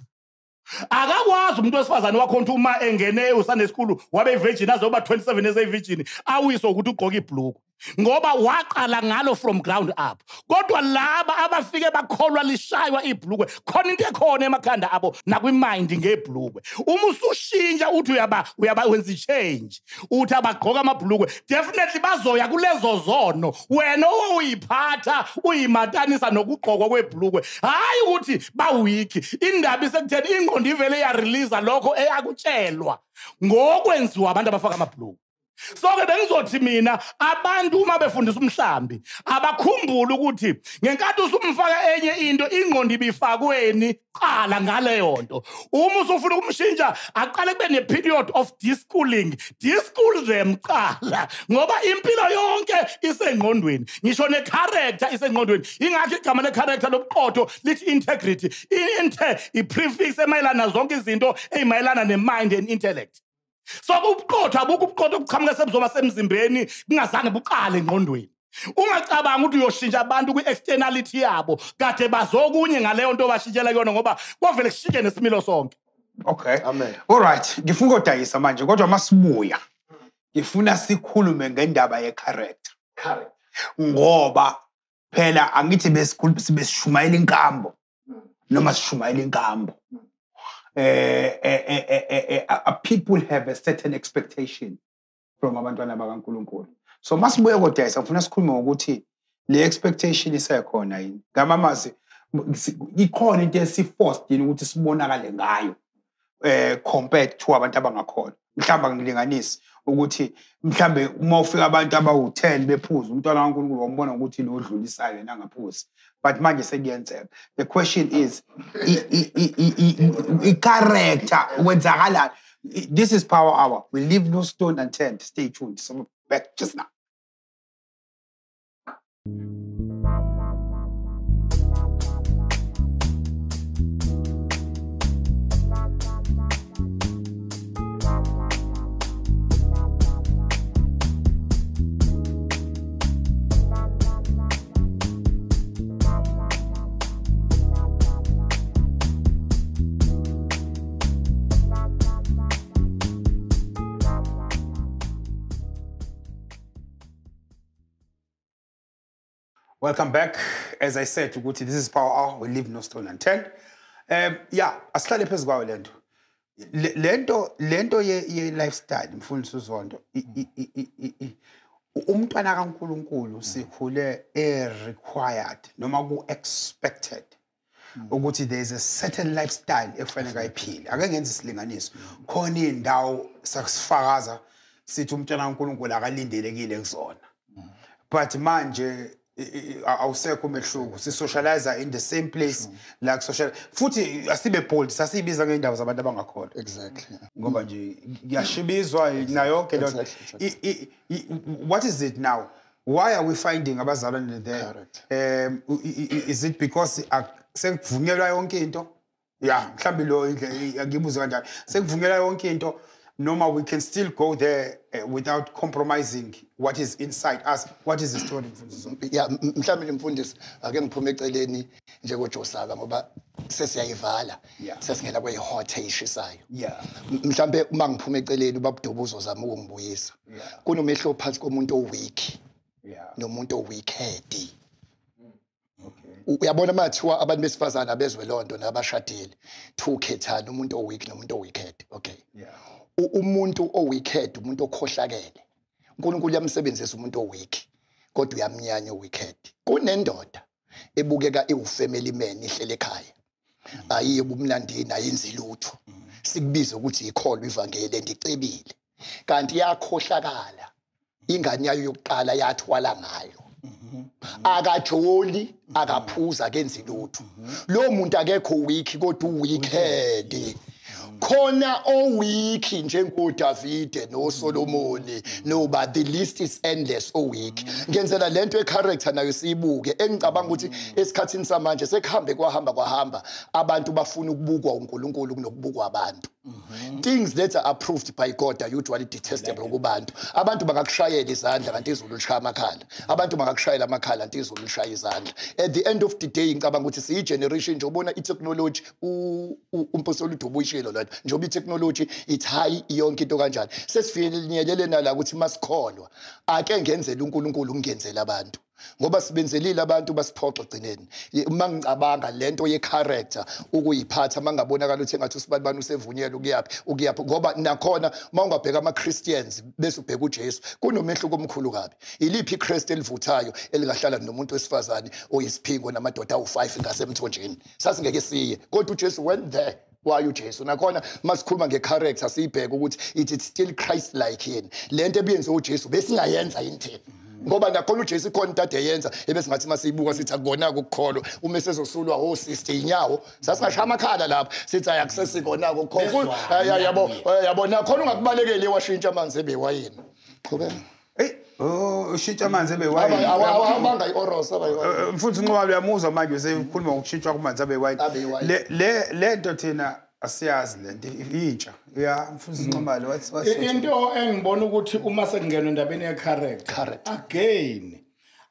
Akakwazi umuntu wesifazane wakhona uma engene uSunday school wabe virgin azoba 27 as a virgin awuyiswa ukuthi ugqoka ibhlukwe ngoba waqala ngalo from ground up. Kodwa laba abafike bakholwa lishaywa ibhlukwe khona into ekhona emakhanda abo nakwimind ngebhlukwe. Uma usushintsha uthi uyaba wenza change uthi abagqoka amabhlukwe definitely bazoya kulezo zono wena uyiphatha uyimatanisa nokugqokwa kwebhlukwe. Hayi ukuthi bawiki indaba isekutheni ingqondo ivele ya release lokho eyakutshelwa ngokwenziwa abantu abafaka amabhlukwe. So ke bengizothi mina abantu uma befundisa umhlambi abakhumbule ukuthi ngenkathi usumfaka enye into ingqondo ibifakweni qala ngaleyo nto. Uma usufuna ukumshintsha aqale kube ne period of deschooling. Deschool them qala ngoba impilo yonke isengqondweni. Ngisho ne character isengqondweni. Ingakho igama le character lobuqotho lithi integrity. I prefix emayelana zonke izinto ezimayelana ne mind and intellect. So ubuqotho abuku ubuqotho obuqhamuka sebuzoba semzimbeni kungazange buqale engqondweni. Ungacabanga ukuthi uyoshintsha abantu kwi-externality yabo kade bazokunye ngaleyo nto bashintshela kuyona ngoba kwavele kushike nesimilo sonke. Okay. Amen. All right. Ngifuna ukudayisa manje kodwa masibuya. Ngifuna sikhulume ngendaba ye-character. Ngoba phela angithi besishumayela inkambo noma sishumayela inkambo. People have a certain expectation from abantwana bakaNkulunkulu. So masibuye kodwa ngifuna sikhulume ukuthi le expectation isekhona yini. Ngamamazi ikhona into esiforced yini ukuthi sibonakale ngayo compared to abantu abangakhona. Mhlawumbe ngilinganisi ukuthi mhlambe uma ufika abantu abawu10 bephuza umntwana kaNkulunkulu wombona ukuthi lo odlulisayo yena angaphuzi. But manje sekuyenzeka. The question is character wenzakala. This is Power Hour. We leave no stone unturned. Stay tuned. So back just now. Welcome back. As I said, this is Power Hour. We leave no stone unturned. Yeah, asihlale phezu kwayo lento ye lifestyle mfundisi Zondo. Umntwana kaNkulunkulu sikhule required noma ku expected ukuthi there is a certain lifestyle ekufanele ayiphile. Ake ngenze isilinganiso. Khona indawo sakusifakaza sithi umntwana kaNkulunkulu akalindelekile kuzona. But manje awusekho umehluko si socialize in the same place like social futhi asibe bold sasibiza ngendawo zabantu abangakhona. Exactly. Ngoba nje ngiyashibizwa na yonke lo. What is it now? Why are we finding abazalwane there? Is it because sekuvunyelwa yonke into? Yeah, mhlambi lo ngibuza kanjani. Sekuvunyelwa yonke into noma we can still go there without compromising what is inside us. What is the story? Yeah, mhlambe mfundisi ake ngiphume eceleni nje koJosaka ngoba sesiyayivala sesingena kwehot eshisayo. Yeah. Mhlambe uma ngiphume eceleni uBaba Dube uzozama ukungibuyisa. Kunomehlo phakathi komuntu oweak nomuntu owicked. Uyabona mathiwa abantu besifazana abezwe lonto nabashadile thukhethana umuntu oweak nomuntu owicked. Okay. Yeah. Umuntu owicked umuntu okhohlakele. uNkulunkulu yamsebenzisa umuntu oweak kodwa uyamnyanya owicked. Kunendoda ebukeka iwufamily man ihlele ekhaya. ayiye ubumnandini ayenzi lutho sikubiza ukuthi ikholwa ivangeli endicebile kanti yakhohlakala ingane yayo yokuqala yathwala ngayo akajoli akaphuza akenzi lutho lo muntu akekho weak kodwa uwicked khona owiki njengoDavide noSolomoni noba the list is endless owiki ngenzela lento echaracter nayo siyibuke engicabanga ukuthi esikhathini samanje sekuhambe kwahamba abantu bafuna ukubukwa uNkulunkulu kunokubukwa abantu things that are approved by God are usually detestable kubantu abantu bangakushayela izandla kanti izulu lishaya amakhala abantu bangakushayela amakhala kanti izulu lishaya izandla at the end of the day ngicabanga ukuthi siyi generation nje ubona itechnology umpostoli Dube uyishilo lona njengoba itechnology it's high yonke into kanjani sesifinyelele nala ukuthi masikholwa ake ngenzela uNkulunkulu ngenzela abantu ngoba sibenzelile abantu basiphoxa egcineni uma ngicabanga lento ye character ukuyiphatha mangabonakala ukuthi engathi usibani usevunyelwe ukuyaphi ngoba nakhona mawungabheka ama Christians bese ubheka uJesu kunomehluko omkhulu kabi iliphi iChrist elivuthayo elingahlala nomuntu wesifazane oyisiphingo namadoda awu5 ngasemthonjeni sasingeke siye kodwa uJesu went there why uJesu nakhona masikhuluma ngecharacter siyibheka ukuthi it's still Christ like yini lento ebiyenze uJesu besingayenza yini ngoba nakhona uJesu khona into ade yenza ebese ngathi masiyibuka sithi akubona ukukholwa uma sezosulwa sister inyawo sasingashaya amakhala lapha sithi ayakusesikona ukukholwa yabo nakhona ungakubalekeli washintsha amanzi ebewayini qhubeka ushintsha amanzi ebewayini awabanga iorosa mfuthu Nxumalo uyamuzwa manje usekhuluma ngokushintshwa kwamanzi ebewayini le nto thina asiyazi lento intsha mfuthu Nxumalo what's into engibona ukuthi uma sekungenwe endabeni ye-character again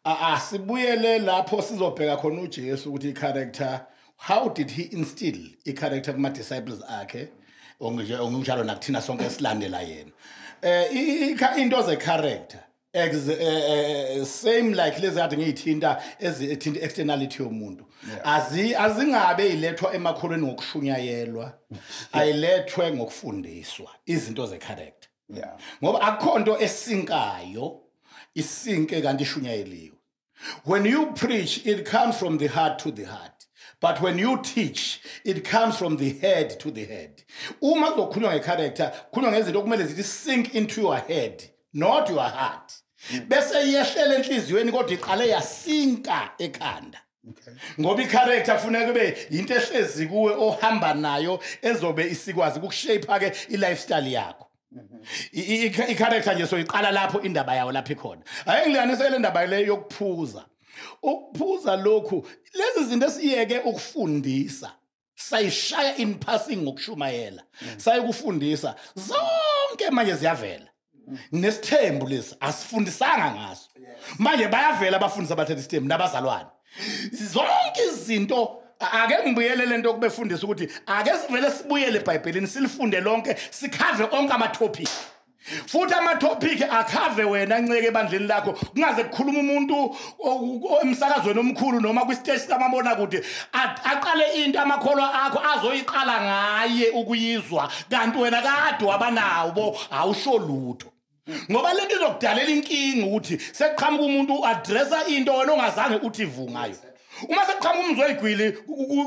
asibuyele lapho sizobheka khona uJesu ukuthi i-character how did he instill i-character kuma disciples akhe onginjalo nakuthina sonke esilandela yena into ze character same like lezi kade ngiyithinta ezithinta externality yomuntu azingabe ilethwa emakholweni ngokushunyayelwa ayilethwe ngokufundiswa izinto ze character ngoba akhonto esinkayo isinke kanti ishunyayeliwe when you preach it comes from the heart to the heart but when you teach it comes from the head to the head uma zokhulunywa ngecharacter khulunywa ngezinto okumele zithi sink into your head not your heart bese yehlele enhliziyweni kodwa iqale yasinka ekhanda ngoba icharacter kufuneka kube into ehlezi kuwe ohamba nayo ezobe isikwazi ukushape ke ilifestyle yakho icharacter nje soyiqala lapho indaba yawo lapha ikhona ayingilanisele indaba le yokuphuza ukuphuza lokhu lezi zinto esiyeke ukufundisa sayishaya in passing ngokushumayela sayikufundisa zonke manje ziyavela nesithembu lesi asifundisanga ngaso manje bayavela abafundisi abathethe isithembu nabazalwane zonke izinto ake ngibuyelele into okubefundisa ukuthi ake sivele sibuyele eBhayibhelini silifunde lonke sikhave onke ama-topic futhi ama-topic akhave wena nceke ebandleni lakho kungaze kukhuluma umuntu emsakazweni omkhulu noma kwisiteji sikamabona kude aqale into amakholwa akho azoyiqala ngaye ukuyizwa kanti wena kade wabanawo awusho lutho ngoba lento izokudalela inkingi ukuthi sekuqhamuka umuntu addressa into wena ongazange uthi vungayo uma sekuqhamuka umzweyigwili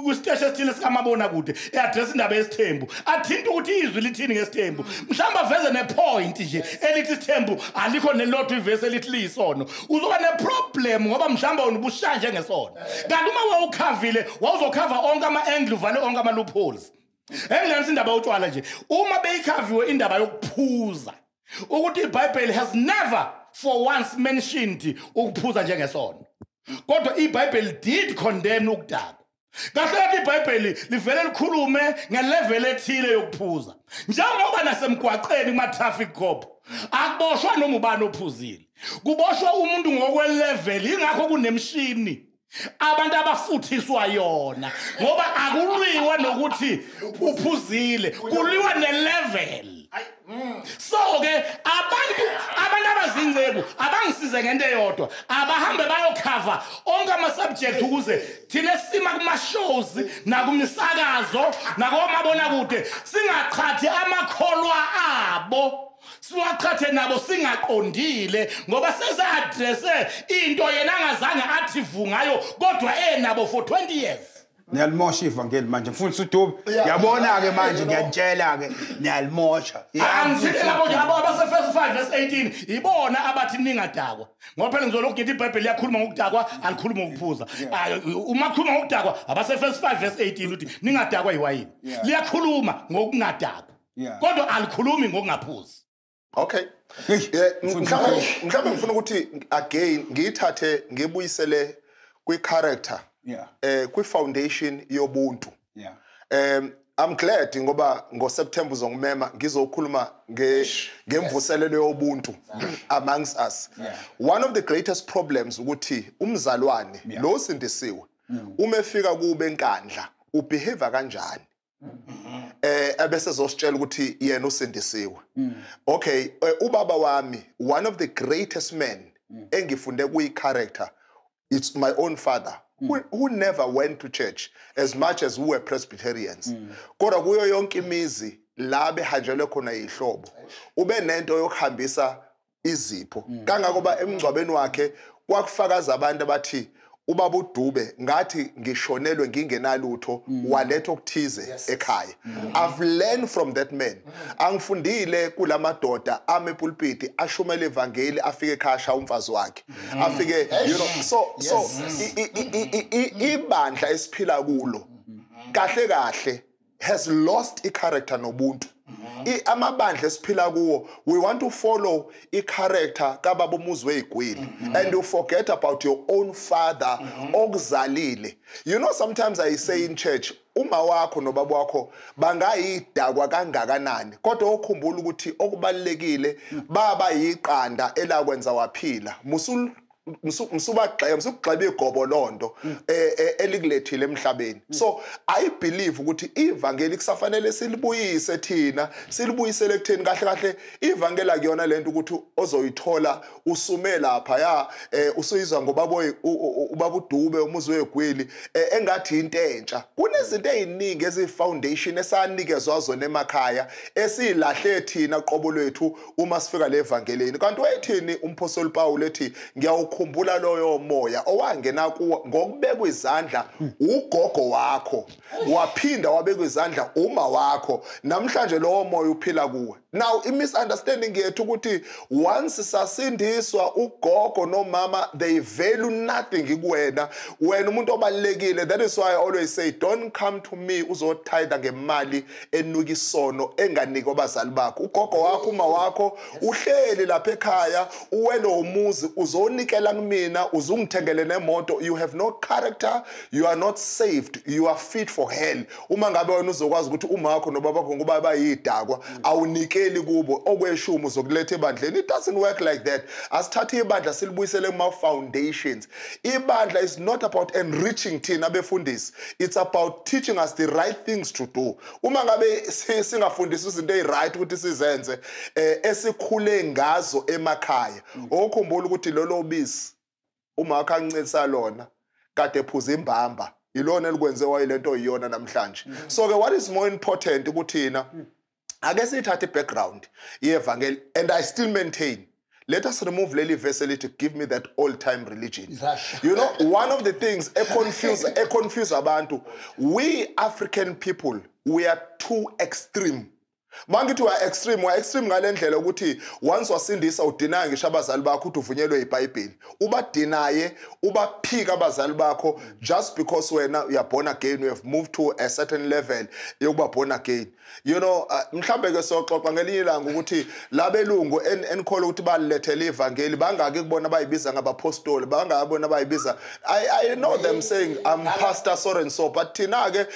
kwisiteshi esithile sikamabona kude eaddress indaba yesithembu athinta ukuthi izwi lithini ngesithembu mhlamba veze nepoint nje elithi isithembu alikho nelotho ivesi elithi liyisono uzoba neproblem ngoba mhlamba wena ubushanje ngesono kanti uma wawukhavile wawuzokhava onke ama-angle uvale onke ama-loopholes engilanisa indaba yotshwala nje uma beyikhaviwe indaba yokuphuza ukuthi iBhayibheli has never for once mentioned ukuphuza njengesono kodwa iBhayibheli did condemn ukudakwa kahle kathi iBhayibheli livele likhulume ngelevel ethile yokuphuza njengoba nasemgwaqeni kuma traffic cop akuboshwa noma ubani ophuzile kuboshwa umuntu ngokwelevel ingakho kunemshini abantu abafuthiswa yona ngoba akulwiwa nokuthi uphuzile kuliwa nelevel so ke abantu abazingceku abangisize ngento eyodwa abahambe bayokhava onke ama-subject ukuze thina sima kuma-shows nakumsakazo nakomabona kude singaqhathi amakholwa abo siwaqhathe nabo singaqondile ngoba sesa-addresse into yena angazange athi vungayo kodwa enabo for 20 years Niyalimosha ivangeli manje mfundisi uDube yabona ke manje ngiyatshela ke niyalimosha angithi lapho nje abase verse 5 verse 18 ibona abathi ningadakwa ngoba phela ngizoloku ngithi iBhayibheli liyakhuluma ngokudakwa alikhuluma ngokuphuza uma khuluma ngokudakwa abase verse 5 verse 18 uthi ningadakwa iwayini liyakhuluma ngokungadakwa kodwa alikhulumi ngokungaphuzi. Okay. Mhlawumbe ngifuna ukuthi again ngiyithathe ngibuyisele kwi character kwi foundation yobuntu. I'm glad ngoba ngoSeptember uzongimema ngizokhuluma ngemvuselelo yobuntu amongst us. One of the greatest problems ukuthi umzalwane lo sindisiwe uma efika kube enkandla ubehave kanjani. Ebese zositshela ukuthi yena usindisiwe. Okay, ubaba wami one of the greatest men engifunde kuyi character it's my own father who never went to church as much as we were Presbyterians. Kodwa kuyo yonke imizi la behanjelwe khona ihlobo ube nento yokuhambisa izipho kangakuba emgcwabeni wakhe kwakufakaza abantu abathi ubaba uDube ngathi ngishonelwe ngingenalutho waletha okuthize ekhaya. I've learned from that man. Angifundile kulamadoda ame pulpit ashumela evangeli afike ekhaya umfazi wakhe. Afike so ibandla esiphila kulo kahle kahle has lost character nobuntu. Amabandla esiphila kuwo we want to follow character kababa MUZIWEYGWILI and you forget about your own father okuzalile. You know sometimes I say in church uma wakho nobaba wakho bangayidakwa kangakanani kodwa okukhumbula ukuthi okubalekile baba yiqanda elakwenza waphila musubagxebe igobo londo elikulethile emhlabeni. So I believe ukuthi ivangeli kusafanele silibuyise thina silibuyisele ekutheni kahle kahle ivangeli akuyona lento ukuthi ozoyithola usume lapha usuyizwa ubaba uDube uMUZIWEYGWILI engathi into entsha. Kunezinto eziningi ezifoundation esanikezwa zona emakhaya esilahle thina qobo lwethu uma sifika le evangelini. Kanti wayithini umpostoli Paul ethi ngiyawukhumbula loyo moya owangena kuwo ngokubekwa izandla ugogo wakho waphinda wabekwa izandla uma wakho namhlanje lowo moya uphila kuwe. Now misunderstanding yethu ukuthi once sasindiswa ugogo no mama they value nothing kuwena wena umuntu obalekile. That is why I always say don't come to me uzothayida ngemali enuka isono enganike abazali bakho. Ugogo wakho uma wakho uhleli lapha ekhaya uwele umuzi uzonikela kumina uzungithengele nemoto. You have no character, you are not saved, you are fit for hell. Uma ngabe wena uzokwazi ukuthi uma wakho nobaba bakho ngoba bayidakwa awunike kubo okweshuma uzokuletha ebandleni. It doesn't work like that. Asithathe ibandla silibuyisele kuma foundations. Ibandla is not about enriching thina abefundisi. It's about teaching us the right things to do. Uma ngabe singafundisi izinto eziright ukuthi sizenze esikhule ngazo emakhaya. Okukhumbula ukuthi lolo bisi uma akhancisa lona kade ephuza imbamba ilona elikwenze wayilento oyiyona namhlanje. So what is more important ukuthina ake sithathe background yevangeli and I still maintain let us remove leli verse to give me that old time religion. You know one of the things confuse abantu we African people we are too extreme. Mangithi wa extreme ngalendlela ukuthi once wasindisa udinaya ngisho abazali bakho ukuthi uvunyelwe iBhayibheli ubadinaye ubaphika abazali bakho just because wena you are born again, you have moved to a certain level yokuba born again. You know mhlambe ke soxoxa ngelinye ilanga ukuthi labelungu enikhola ukuthi balethele ivangeli bangake kubona bayibiza ngabapostoli bangabona bayibiza I know them saying I'm pastor so and so but thina ke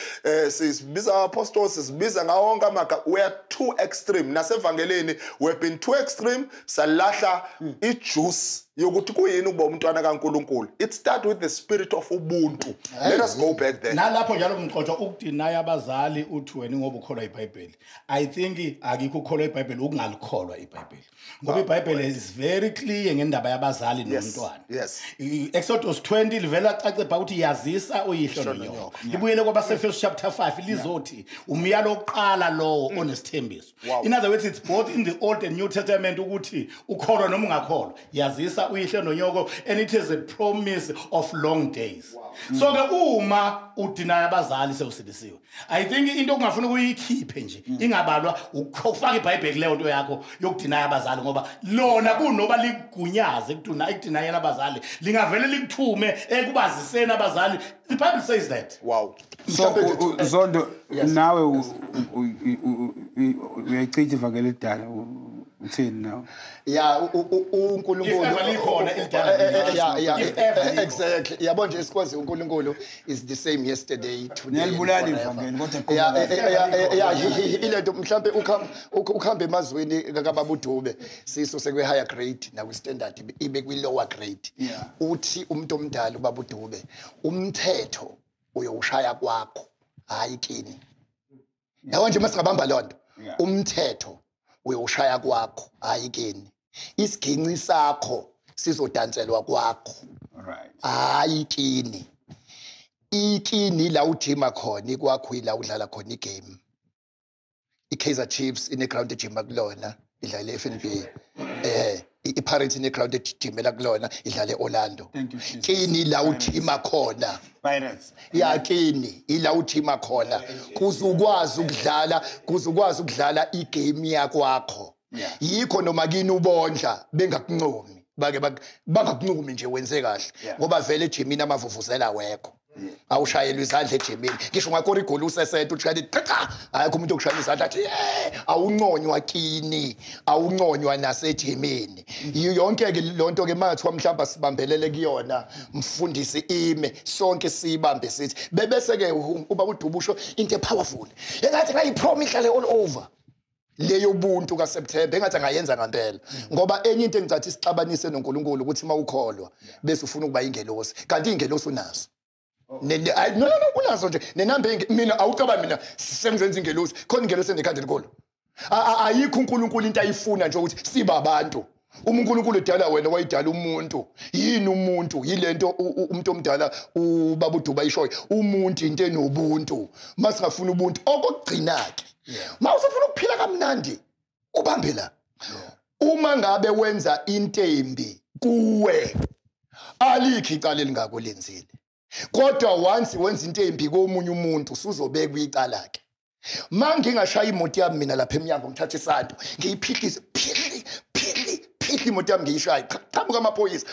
sisibiza apostles sisibiza ngawonke amaga. We are too extreme. Nasevangelini we've been too extreme salahla ijuice yokuthi kuyini ukuba umntwana kaNkuluNkulu. It start with the spirit of ubuntu. Let us go back there. Nalapho njalo umxoxo ukudinaya abazali uthi wena ngoba ukholwa iBhayibheli. I think akikho ukholwa iBhayibheli ukungalikholwa iBhayibheli. Ngoba iBhayibheli is very clear ngendaba yabazali nomntwana. Yes. Exodus 20 livela cace bha ukuthi yazisa uyihlo nonyoko. Libuyele kwabaseFirst chapter 5 lizothi umyalo oqala lo onesithembiso. In other words it's both in the Old and New Testament ukuthi ukholwa noma ungakholwa yazisa ukhulisa uyihle nonyoko, and it is a promise of long days. So ke uma udinaya abazali sewusilisiwe, I think into okungafuna ukuyikhiphe nje ingabalwa ukufaka iBhayibheli leyo nto yakho yokudinaya abazali, ngoba lona kunoba ligunyaze ekudinayela abazali lingavele likuthume ekubaziseni abazali. The Bible says that. Wow. So Zondo, nawe uyayichitha ivangeli Elidala uthini now? Yeah, uNkulunkulu. Yeah, exactly. Yabo nje sikwazi uNkulunkulu is the same yesterday, today. Niyalibulala ivangeli kodwa ilento mhlambe ukhamba emazweni kaBaba uDube sisuse kwe higher grade na kwi standard ibe kwi lower grade. Uthi umuntu omdala uBaba uDube umthetho uyowushaya kwakho hayi kini. Yabo nje masingabamba lonto umthetho uyowushaya kwakho hayi kini. Isiginci sakho sizodanselwa kwakho. Alright. Hayi kini. Ikini la ujima khona ikwakho ila udlala khona igame. iKaizer Chiefs ine ground ejima kulona idlala eFNB. iPirates ine ground ejimela kulona idlala eOrlando. Kini la ujima khona. Pirates. Ya kini ila ujima khona. Kuzukwazi ukudlala igame yakwakho. Yikho noma kini ubondla bengakuncomi. Bangakunqumi nje wenze kahle ngoba vele ejimini amavuvuzela wekho. Awushayelwa izandla ejimini. Ngisho ngakho igoli usesente ushayela iqaqa. Ayikho umuntu okushayela izandla athi awunconywa kini, awunconywa nasejimini. Yonke ke lonto ke mathiwa mhlamba sibambelele kuyona mfundisi ime sonke sibambe sithi bebese ke uba udubusho into powerful. Engathi ngayipromise ihlale all over. Leyo buntu kaSeptember engathi angayenza ngempela ngoba enye into engizathi sixabanise noNkulunkulu ukuthi mawukholwa bese ufuna ukuba ingelosi kanti ingelosi unazo no unazo nje nenamba mina awucaba mina sengizenza ingelosi khona ingelosi enekhanda elikolo ayikho uNkulunkulu into ayifuna nje ukuthi siba abantu uNkulunkulu edala wena wayidala umuntu yini umuntu yilento umuntu omdala uBaba uDube ayishoyo umuntu into enobuntu masingafuna ubuntu okugcina ke mawusufuna ukuphila kamnandi ubambe la uma ngabe wenza intembi kuwe alikho icala elingako lenzile kodwa once wenza intembi komunye umuntu usuzobeka icala lakhe mangingashaya imoto yami mina lapha eminyango ngithatha isanto ngiyiphikise phili imoto yami ngiyishaya qhamuka amaphoyisa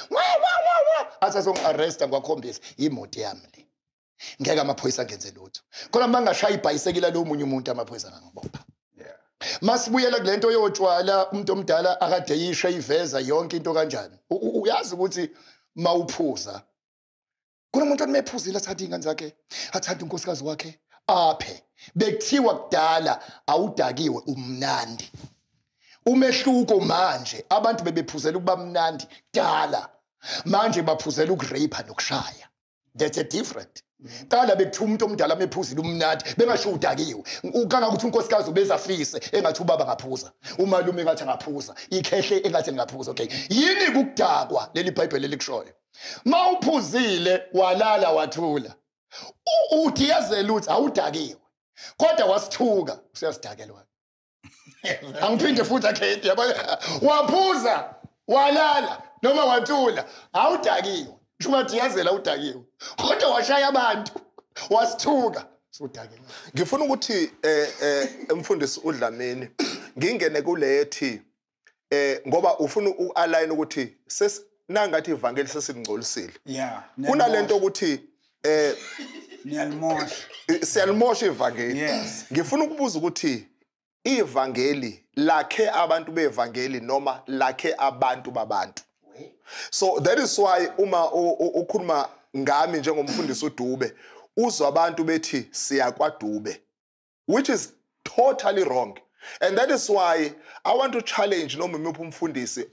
athi azongi-arresta ngwakhombisa imoto yami le ngeke amaphoyisa angenze lutho khona mangashaya ibhayisekile lo munye umuntu amaphoyisa angangibopha masibuyela kulento yotshwala umuntu omdala akade yisha iveza yonke into kanjani uyazi ukuthi mawuphuza kunomuntu omephuzile athatha ingane zakhe athatha unkosikazi wakhe aphe bekuthiwa kudala awudakiwe umnandi umehluko manje abantu bebephuzela ukuba mnandi kudala manje baphuzela ukurape nokushaya. That's a different. Kala bekuthiwa umuntu omdala amephuzile umnandi bengasho udakiwe ukanga ukuthi unkosikazi ubezafise engathi ubaba ngaphuza umalume engathi ngaphuza ikhehle engathi ngaphuza. Okay yini kukudakwa leli iBhayibheli likushoyo mawuphuzile walala wathula uthi yazela uthi awudakiwe kodwa wasithuka usiyazidakelwa angiphinde futhi akhethi yabo waphuza walala noma wathula awudakiwe Shumathi yazela udakiwe kodwa washaya abantu wasithuka sudakela. Ngifuna ukuthi umfundisi uDlamini ngingene kulethi ngoba ufuna ualign ukuthi nangathi ivangeli sesingcolisile. Kunalento ukuthi niyalmosha siyalmosha ivangeli. Ngifuna ukubuza ukuthi ivangeli lakhe abantu bevangeli noma lakhe abantu babantu. So that is why uma ukhuluma ngami njengomfundisi uDube uzwa abantu bethi siya kwaDube, which is totally wrong. And that is why I want to challenge noma umuphi umfundisi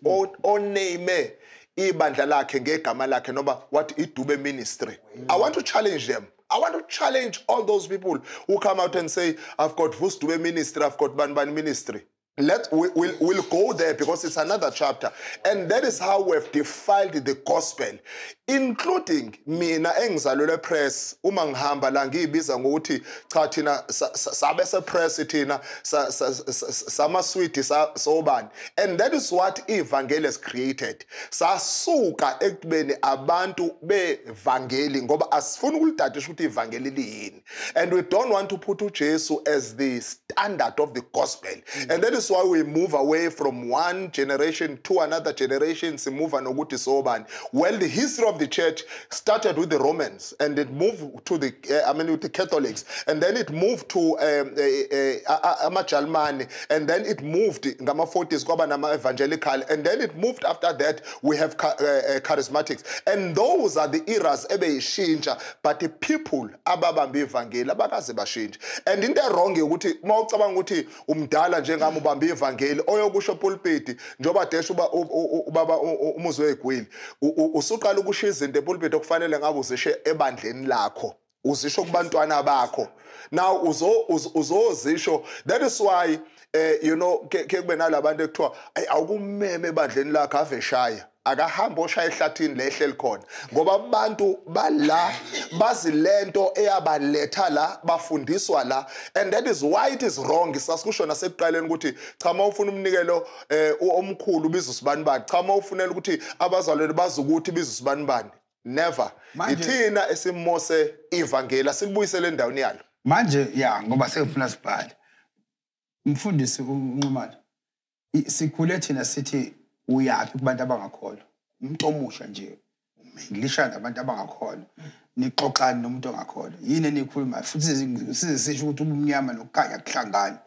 oname ibandla lakhe ngegama lakhe noma what iDube ministry. I want to challenge them. I want to challenge all those people who come out and say I've got VUSI Dube ministry, I've got Ban ministry. We'll go there because it's another chapter. And that is how we've defiled the gospel, including mina engizalelwe press uma ngihamba la ngiyibiza ngokuthi cha thina sabe se press thina samaswidi sobani. And that is what Ivangeli has created. Sasuka ekubeni abantu bevangeli ngoba asifuni ukulidadisha ukuthi ivangeli liyini. And we don't want to put uJesu as the standard of the gospel. And that is why we move away from one generation to another generation. Well, the history of the church started with the Romans, and it moved to the, with the Catholics, and then it moved to Amajalmani, and then it moved Ngama 40s, Nama Evangelical, and then it moved after that. We have charismatics, and those are the eras ebe ishintsha, but the people ababambi evangeli abakaze bashintsha. And in the wrong ukuthi mawucabanga ukuthi umdala njengami ubambi evangeli oyokusho pulpit njoba desha ubaba uMUZIWEYGWILI usuqala ukusho izinto epulpit okufanele ngabe uzishe ebandleni lakho uzisho kubantwana bakho now uzozisho. That is why ke kube nalabantu ekuthiwa awukumeme ebandleni lakho aveshaya akahamba oshaya ehlathini lehle likhona ngoba abantu bala bazilento eyabaletha la bafundiswa la. And that is why it is wrong sasikusho nasekuqaleni ukuthi cha mawufuna umnikelo omkhulu ubiza usibani bani, cha mawufunela ukuthi abazalwane bazukuthi biza usibani bani. Never. Ithina esimose ivangeli asilibuyisele endaweni yalo manje ngoba sekufuna sibhale umfundisi uNxumalo sikhule thina sithi uyaphi kubantu abangakholwa umuntu omusha nje Elisha nabantu abangakholwa nixoxana nomuntu ongakholwa yini enikhuluma futhi sizisho ukuthi ubumnyama nokukhanya kuhlangana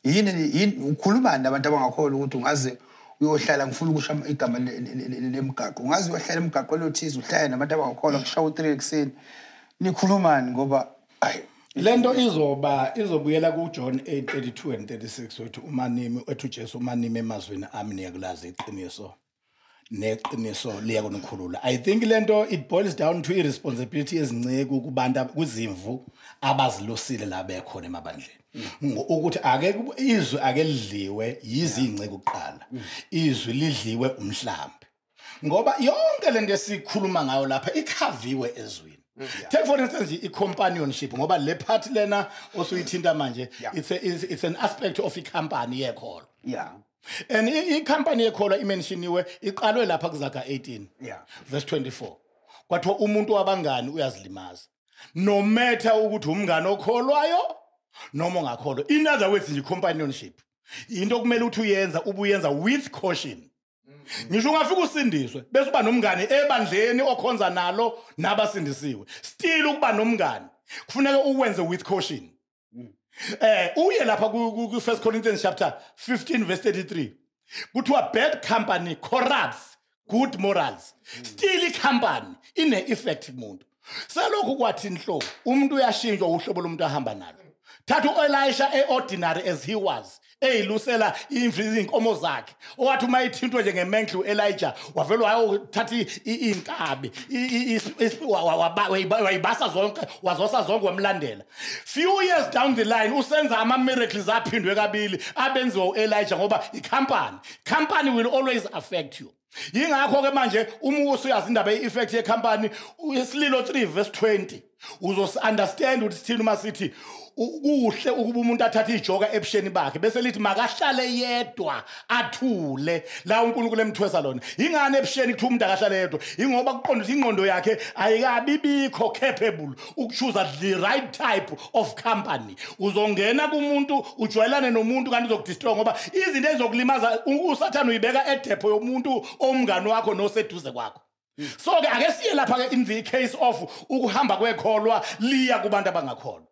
yini ukhuluma nabantu abangakholwa ukuthi ungaze uyohlala ngifuna ukusha igama lemigaqo ungaze uyohlala emigaqo lothiza uhlala nabantu abangakholwa kushawa 3 ekseni nikhulumani ngoba lento izobuyela ku John 8:32 and 36 wethi umanimi wethu Jesu umanimi emazweni ami niyakulaza iqiniso neqiniso liyakukhulula. I think lento it boils down to irresponsibility ezinceke kubantu kuzimvu abazilosile la bekhona emabandleni ukuthi ake izwi ake lidliwe yizinceke kuqala izwi lidliwe umhlambi ngoba yonke lento esikhuluma ngayo lapha ikhaviwe ezweni. Take for instance i-companionship ngoba le part lena osuyithinta manje it's an aspect of i-company yekholo. And i-company yekholo imensioniwe iqalwe lapha kuZaga 18 verse 24 kwathiwa umuntu wabangani uyazilimaza no matter ukuthi umngane okholwayo noma ongakholwa. In other words nje companionship into kumele uthi uyenza ubuyenza with caution. Ngisho ungafika usindiswe bese uba nomngane ebandleni okhonza nalo nabasindisiwe still ukuba nomngane kufuneka uwenze with caution. Uye lapha ku 1 Corinthians chapter 15 verse 33 kuthiwa bad company corrupts good morals. Still company ine effect kumuntu selokhu kwathi inhlobo umuntu uyashintshwa uhlobo lomuntu ahamba nalo. Thatha Elisha ordinary as he was eyilusela inkomo zakhe owathi uma ithintwe njengemenklu Elijah wavela wayothatha inkabi wayibasa zonke wazosa zonke wamlandela. Few years down the line usenza ama miracles aphindwe kabili abenziwa uElijah ngoba company will always affect you. Yingakho ke manje uma usuyazi indaba ye-effect ye-company isililo 3 verse 20 uzos understand ukuthi sithini uma sithi uhle ukuba umuntu athatha ijoka ebusheni bakhe bese lithi makahlale yedwa athule la uNkulunkulu emthwesa lona. Ingane ebusheni kuthi umuntu akahlale yedwa ingoba kuqonda ukuthi ingqondo yakhe ayikabibikho capable ukuchoose the right type of company. Uzongena kumuntu ujwayelane nomuntu kanti uzokudestroy ngoba izinto ezizokulimaza usathana uyibeka edepho yomuntu omngane wakho noseduze kwakho. So ke ake siye lapha ke in the case of ukuhamba kwekholwa liya kubantu abangakholwa.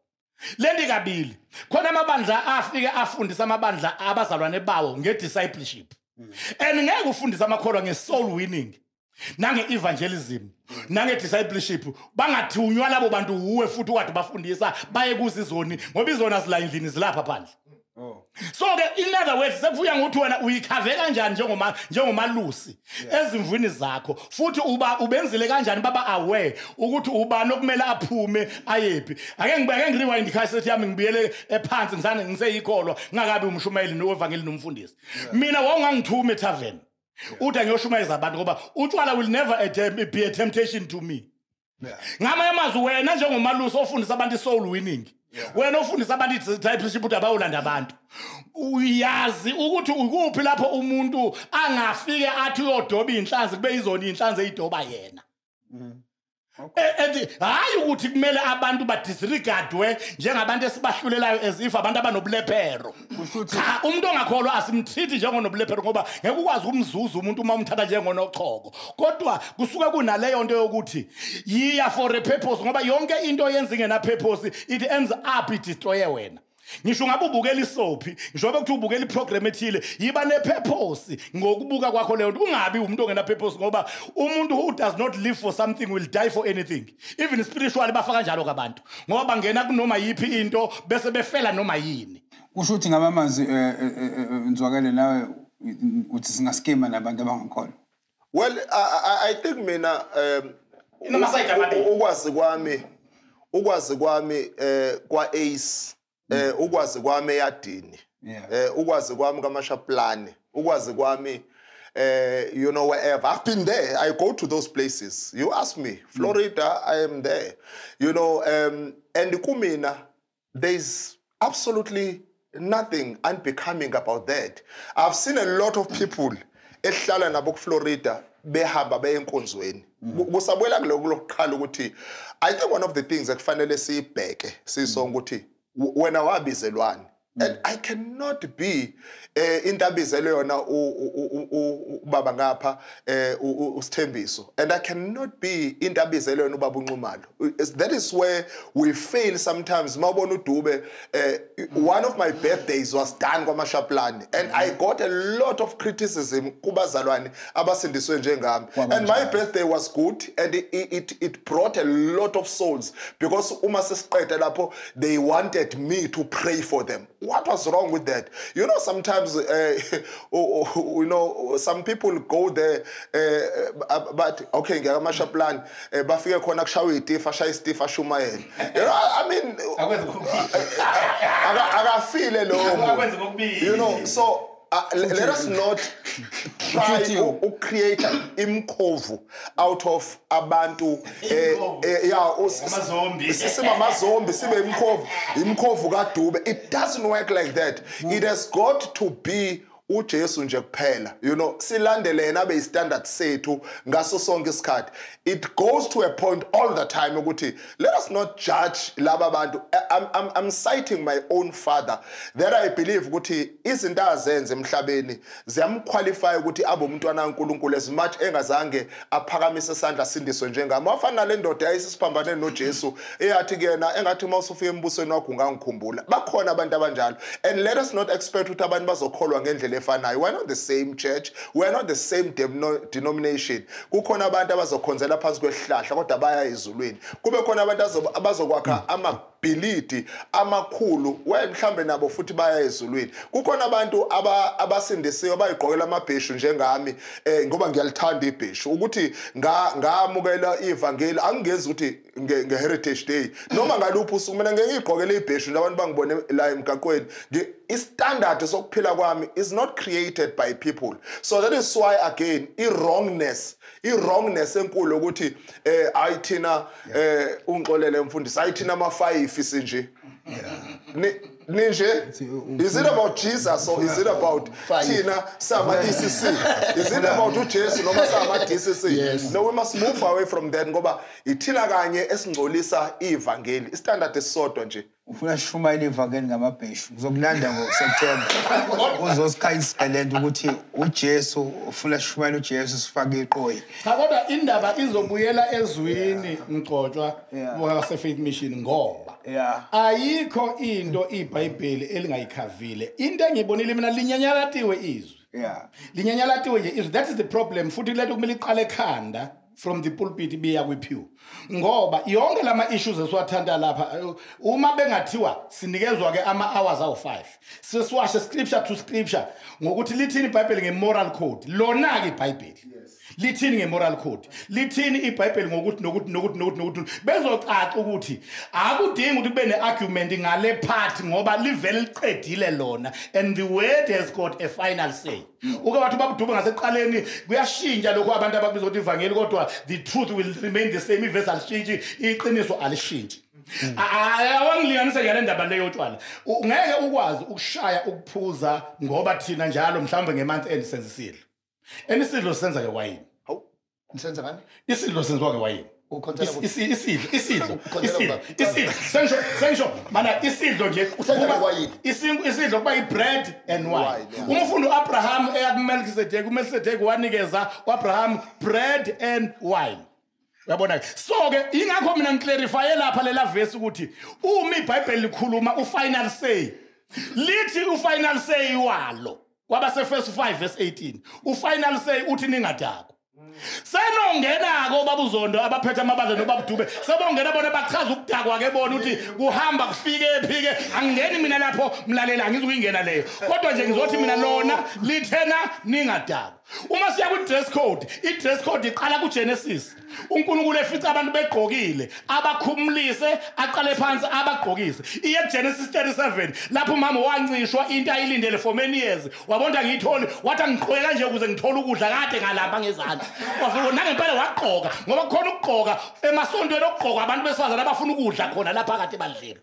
Lendi kabili khona amabandla afike afundisa amabandla abazalwane bawo ngediscipleship. And ngeke ufundisa amakholwa ngesoul winning nange evangelism nange discipleship bangathunywa labo bantu uwe futhi ukade bafundisa baye kuzizoni ngoba izona zila endlini zilapha phandle. So in other words sekuya ngokuthi wena uyikhave kanjani njengomalusi ezimvini zakho futhi ubenzile kanjani baba aware ukuthi ubani okumele aphume ayephi ake ngiriwind ikhaysethi yami ngibiyele ephansi ngisane ngiseyikholwa ngakabi umshumayeli novangeli nomfundisi mina wawungangithuma etavern uthi ngiyoshumayeza abantu ngoba utshwala will never be a temptation to me ngama yamazwi wena njengomalusi ofundisa abantu isoul winning wena ofundisa abantu discipleship ukuthi abawulanda abantu uyazi ukuthi ukuphi lapho umuntu angafike athi uyodoba inhlanzi kube izona inhlanzi ezidoba yena hayi ukuthi kumele abantu badisregardwe njengabantu esibahlulelayo as abantu abanobulephero cha umuntu ongakholwa asimthithi njengonobulephero ngoba ngeke ukwazi ukumzuza umuntu uma umthatha njengonochoko kodwa kusuka kunaleyo nto yokuthi yiya for a purpose ngoba yonke into yenza ingena purpose it ends up it destroy wena ngisho ngabe ubukela isophi ngisho ukuthi ubukela iprogram ethile yiba nepurpose ngokubuka kwakho leyo ungabi umuntu ongena purpose ngoba umuntu who does not live for something will die for anything even spiritually bafaka kanjalo kabantu ngoba bangena kunoma yipi into bese befela noma yini kusho ukuthi ngamamazwi nzwakele nawe uthi singaskema nabantu abangakholwa well I think mina ukwazi kwami kwa Ace ukwazi kwami eyadini ukwazi kwami kamashaplane ukwazi kwami you know wherever I've been there I go to those places you ask me Florida I am there you know and kumina there's absolutely nothing unbecoming about that I've seen a lot of people ehlala nabo ku Florida behamba beyenkonzweni kusabwela kuloko lokuqhala ukuthi I think one of the things ekufanele sibheke sisonke ukuthi wena wabizelwani and I cannot be intabizelo yona ubaba ngapha usithembiso and I cannot be intabizelo yona ubaba Nxumalo that is where we fail sometimes mawubona uDube one of my birthdays was done kwamashaplane and I got a lot of criticism kubazalwane abasindiswe njengami and my birthday was good and it brought a lot of souls because uma sesiqeda lapho they wanted me to pray for them what was wrong with that you know sometimes you know some people go there but okay ngeyamashaplane bafike khona kushawa itifa shaya istifa shumayela you know I mean akafile lo you know so let us not try to create imkhovu out of abantu amazombi sibe imkhovu kaDube it doesn't work like that it has got to be uJesu nje kuphela you know silandele yena abe standard sethu ngaso sonke isikhathi it goes to a point all the time ukuthi let us not judge laba abantu I'm citing my own father that I believe ukuthi izinto azenze emhlabeni ziyamqualify ukuthi abe umntwana kaNkuluNkulu as much engazange aphakamise isandla sindiswe njengami wafana le ndoda ayisisiphambane noJesu eyathi kuyena engathi mawusufika embusweni wakho ungangikhumbula bakhona abantu abanjalo and let us not expect ukuthi abantu bazokholwa ngendlela we're not the same church we're not the same denomination kukhona abantu abazokhonzela phansi kwesihlahla kodwa baya ezulwini kube khona abantu abazokwakha amabhilidi amakhulu mhlambe nabo futhi baya ezulwini kukhona abantu abasindisiwe bayigqokela amabheshu njengami ngoba ngiyalithanda ibheshu ukuthi ngamukela ivangeli angingezi ukuthi nge-heritage day noma ngaluphi usuku mina ngeke ngigqokele ibheshu abantu bangibone la emgaqweni standard sokuphila kwami is not created by people so that is why again wrongness enkulu ukuthi ayithina ungxolele mfundisi ayithina ama5 sinje ninje is it about Jesus or is it about thina sama DCC is it about uJesu noma sama DCC no we must move away from that ngoba ithina kanye esingcolisa ivangeli standard esisodwa nje ufuna shumayela ivangeli ngamabheshu uzokulanda ngoSeptember uzosikhayisa lento ukuthi uJesu ufuna shumayela uJesu sifake iqoyi cha kodwa indaba izobuyela ezwini ngcotshwa wase Faith Mission ngoba ayikho into iBhayibheli elingayikhavile into engibonile mina linyanyalatiwe izwi linyanyalatiwe nje izwi that is the problem futhi lethu kumele iqale ekhanda from the pulpit biya kwipew ngoba yonke lama issues esiwathanda lapha uma bengathiwa sinikezwa ke ama hours awu5 sesiwashe scripture to scripture ngokuthi lithini iBhayibheli ngemoral code lona ke iBhayibheli lithini ngemoral code lithini iBhayibheli ngokuthi bezocaca ukuthi akudingi ukuthi kube neargument ngale part ngoba livele liqedile lona and the word has got a final say uke wathi babudube ngaseqaleni kuyashintsha lokho abantu ababiza ukuthi ivangeli kodwa the truth will remain the same ivesi alishintshi iqiniso alishintshi awangilinganisa ngale ndaba leyo tshwala ngeke ukwazi ukushaya ukuphuza ngoba thina njalo mhlawumbe ngemonth end senzisidlo enisidlo senza ngewayini hawu nisenza ngani isidlo senziwa ngewayini isidlo sengisho mana isidlo nje isidlo kuba ibread and wine uma ufunda uAbraham eyakuMelchizedek uMelchizedek wanikeza uAbraham bread and wine uyabona so ke ingakho mina ngiclarify lapha lela verse ukuthi uma iBhayibheli likhuluma ufinal say lithi ufinal say walo kwaba se verse 5 verse 18 ufinal say uthi ningadakwa senongena ko baba uZondo abaphethe amabandla nobaba Dube sebongena bona bachaza ukudakwa ke bona uthi kuhamba kufike ephike angingeni mina lapho mlalela ngizukungena leyo kodwa nje ngizothi mina lona lithena ningadakwa uma siya ku dress code i-dress code iqala ku Genesis uNkulunkulu efica abantu begqokile abakhumulise aqale phansi abagqokise iye Genesis 37 lapho umama wancishwa into ayilindele for many years wabonda ngiyitholi wathi ngiqhoke kanje ukuze ngithole ukudla kade ngalapha ngezansi wafika nangempela waqhoka ngoba khona ukugqoka emasontweni okugqoka abantu besifazana abafuna ukudla khona lapha kade badlile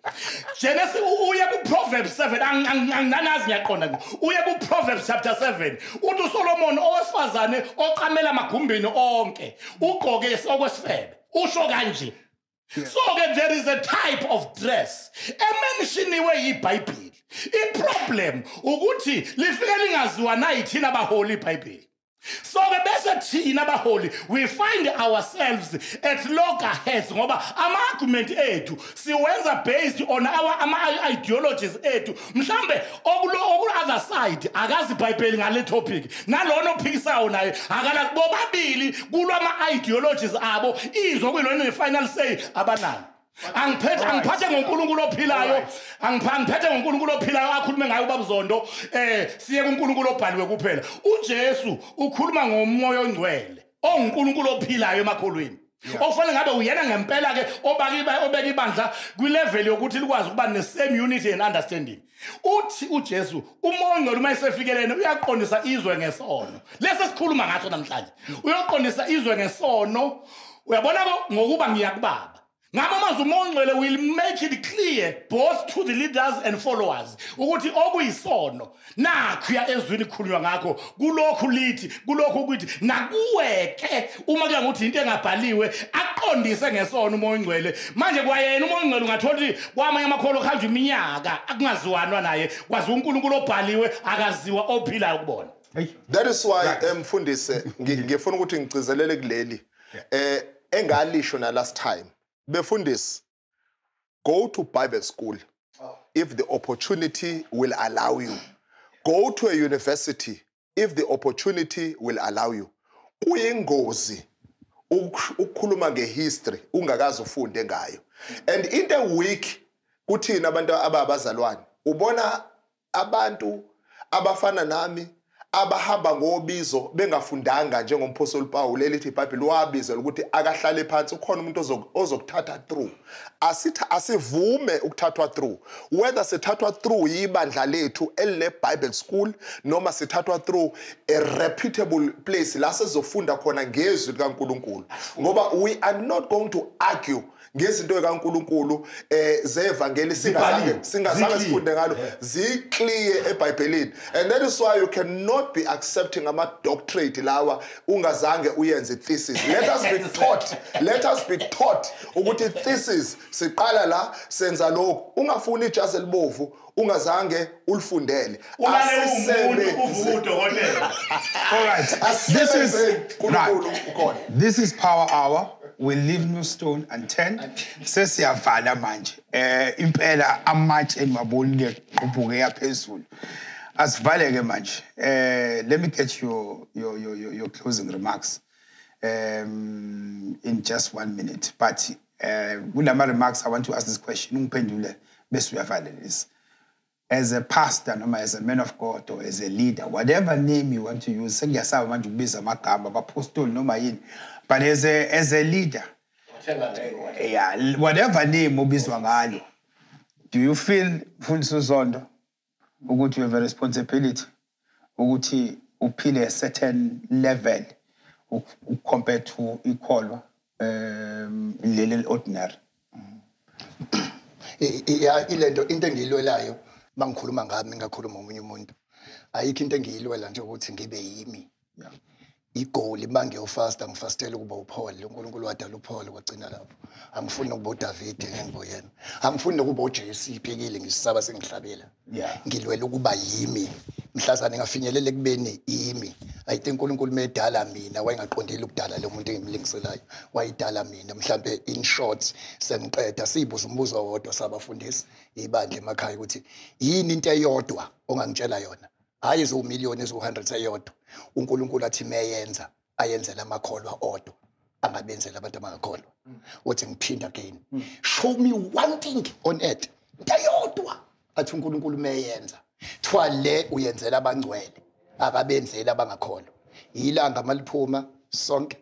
Genesis uye ku Proverbs 7 anginazi ngiyaqonda uye ku Proverbs chapter 7 uthi uSolomon owesifazane oqamela amagumbini onke ugqoke okwesifebe usho kanje so there is a type of dress emenshiniwe yiBhayibheli iproblem ukuthi lifike lingaziwa nayithina abaholi iBhayibheli so bese thina abaholi we find ourselves at loggerheads ngoba ama-argument ethu siwenza based on our ideologies ethu mhlambe oku-other side akazi iBhayibheli ngale topic nalona ophikisayo naye akala bobabili kulwama-ideologies abo izwa kuyilona ne-final say abanalo angiphethe ngoNkulunkulu ophilayo angiphethe ngoNkulunkulu ophilayo akhulume ngayo ubaba Zondo siye kuNkulunkulu obhaliwe kuphela uJesu ukhuluma ngomoya ongcwele onguNkulunkulu ophilayo emakholweni ofanele ngabe uyena ngempela ke obeka ibandla kwilevel yokuthi likwazi ukuba ne same unity and understanding uthi uJesu umoya ongcwele uma esefikelene uyaqondisa izwe ngesono lese sikhuluma ngaso namhlanje uyoqondisa izwe ngesono uyabona ngokuba ngiyakubaba ngaba amazwi uMongcwele will make it clear both to the leaders and followers ukuthi okuyisono nakhuya ezwini khulunywa ngakho kulokhu lithi kulokhu ukuthi nakuweke uma kuya ngokuthi into engabhaliwe aqondise ngesono uMongcwele manje kwayena uMongcwele ungathola ukuthi kwamanye amakholo khanje iminyaka akungaziwanwa naye kwazi uNkulunkulu obhaliwe akaziwa ophilayo kubona that is why mfundisi ngifuna ukuthi ngicizelele kuleli engalisho na last time Befundis, go to Bible school if the opportunity will allow you. Go to a university if the opportunity will allow you. Kuyingozi ukukhuluma ngehistory ungakazi ufunde ngayo. And in the week kuthina abantu ababazalwane ubona abantu abafana nami abahamba ngobizo bengafundanga njengomphostoli Paul elithi iBhayibheli wabizela ukuthi akahlale phansi ukhona umuntu ozokuthatha through asivume ukuthathwa through whether sithathwa through ibandla lethu eline Bible school noma sithathwa through a reputable place la sizofunda khona ngezwi likaNkulunkulu ngoba we are not going to argue ngezinto zikaNkulunkulu zevangeli singazange sifunde ngalo ziclear eBhayibhelini and that is why you cannot be accepting ama doctorate lawa ungazange uyenze thesis let us be taught ukuthi thesis siqala la senza lokho ungafuni ijazi elibovu ungazange ulifundele all right this is power hour. We leave New Stone and 10. Sesiyavala manje. Impela amatshe engiwabonile qhubhuke yaphezulu. Asivaleke manje. Let me get your closing remarks. in just 1 minute. But with my remarks, I want to ask this question. As a pastor, no, as a man of God, or as a leader, whatever name you want to use, but as a leader, yeah, whatever name do you feel, Zondo, you have a responsibility, you upile a certain level compared to equal, little ordinary? Yeah, into engiyilwelayo mangikhuluma ngami ngakhuluma ngomunye umuntu ayikho into engiyilwela nje ukuthi ngibe yimi igoli mangiyofasta ngifastela ukuba uPaul uNkulunkulu wadala uPaul wagcina lapho angifuni ukuba uDavid ngengoyena angifuni nokuba uJesu iphekile ngisisaba sengihlabela ngilwela ukuba yimi mhlazane ngafinyelele kubeni yimi I think uNkulunkulu medala mina wayengaqondile ukudala lo muntu engimlingiselayo wayidala mina mhlambe in short sengiqeda sibuza umbuzo owodwa sabafundisi ibandla emakhaya ukuthi yini into eyodwa ongangitshela yona hayi zo million ezo 100 eyodwa uNkulunkulu athi meyenza ayenzela amakholwa odwa angabenzela abantu abangakholwa uthi ngiphinda again show me one thing on earth into eyodwa athi uNkulunkulu meyenza thwale uyenzela abangcwele akabenzela abangakholwa ilanga maliphuma sonke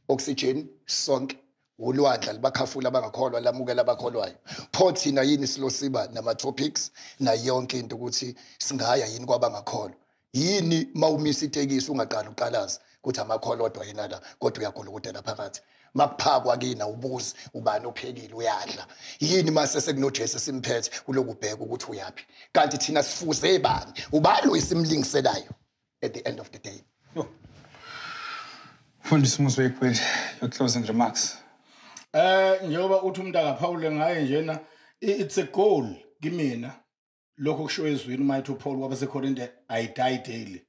oxygen sonke ulwandla libakhafula abangakholwa lamukela abakholwayo pho thina yini silosiba nama topics na yonke into ukuthi singaya yini kwabangakholwa yini mawumisa itekisi ungaqala uqalaza ukuthi amakholwa odwa yena la kodwa uyagolokotela phakathi makuphakwa kina ubuzi ubani ophekile uyadla yini mase sekunoJesu simphethe ulokubheka ukuthi uyapi kanti thina sifuze bani ubani oyisimlingiselayo at the end of the day Mfundisi MUZIWEYGWILI, your closing remarks. Njengoba uthi umuntu akaphawule ngaye njena it's a goal kimina lokho kusho ezwini mayithi uPaul wabaseKorinte I die daily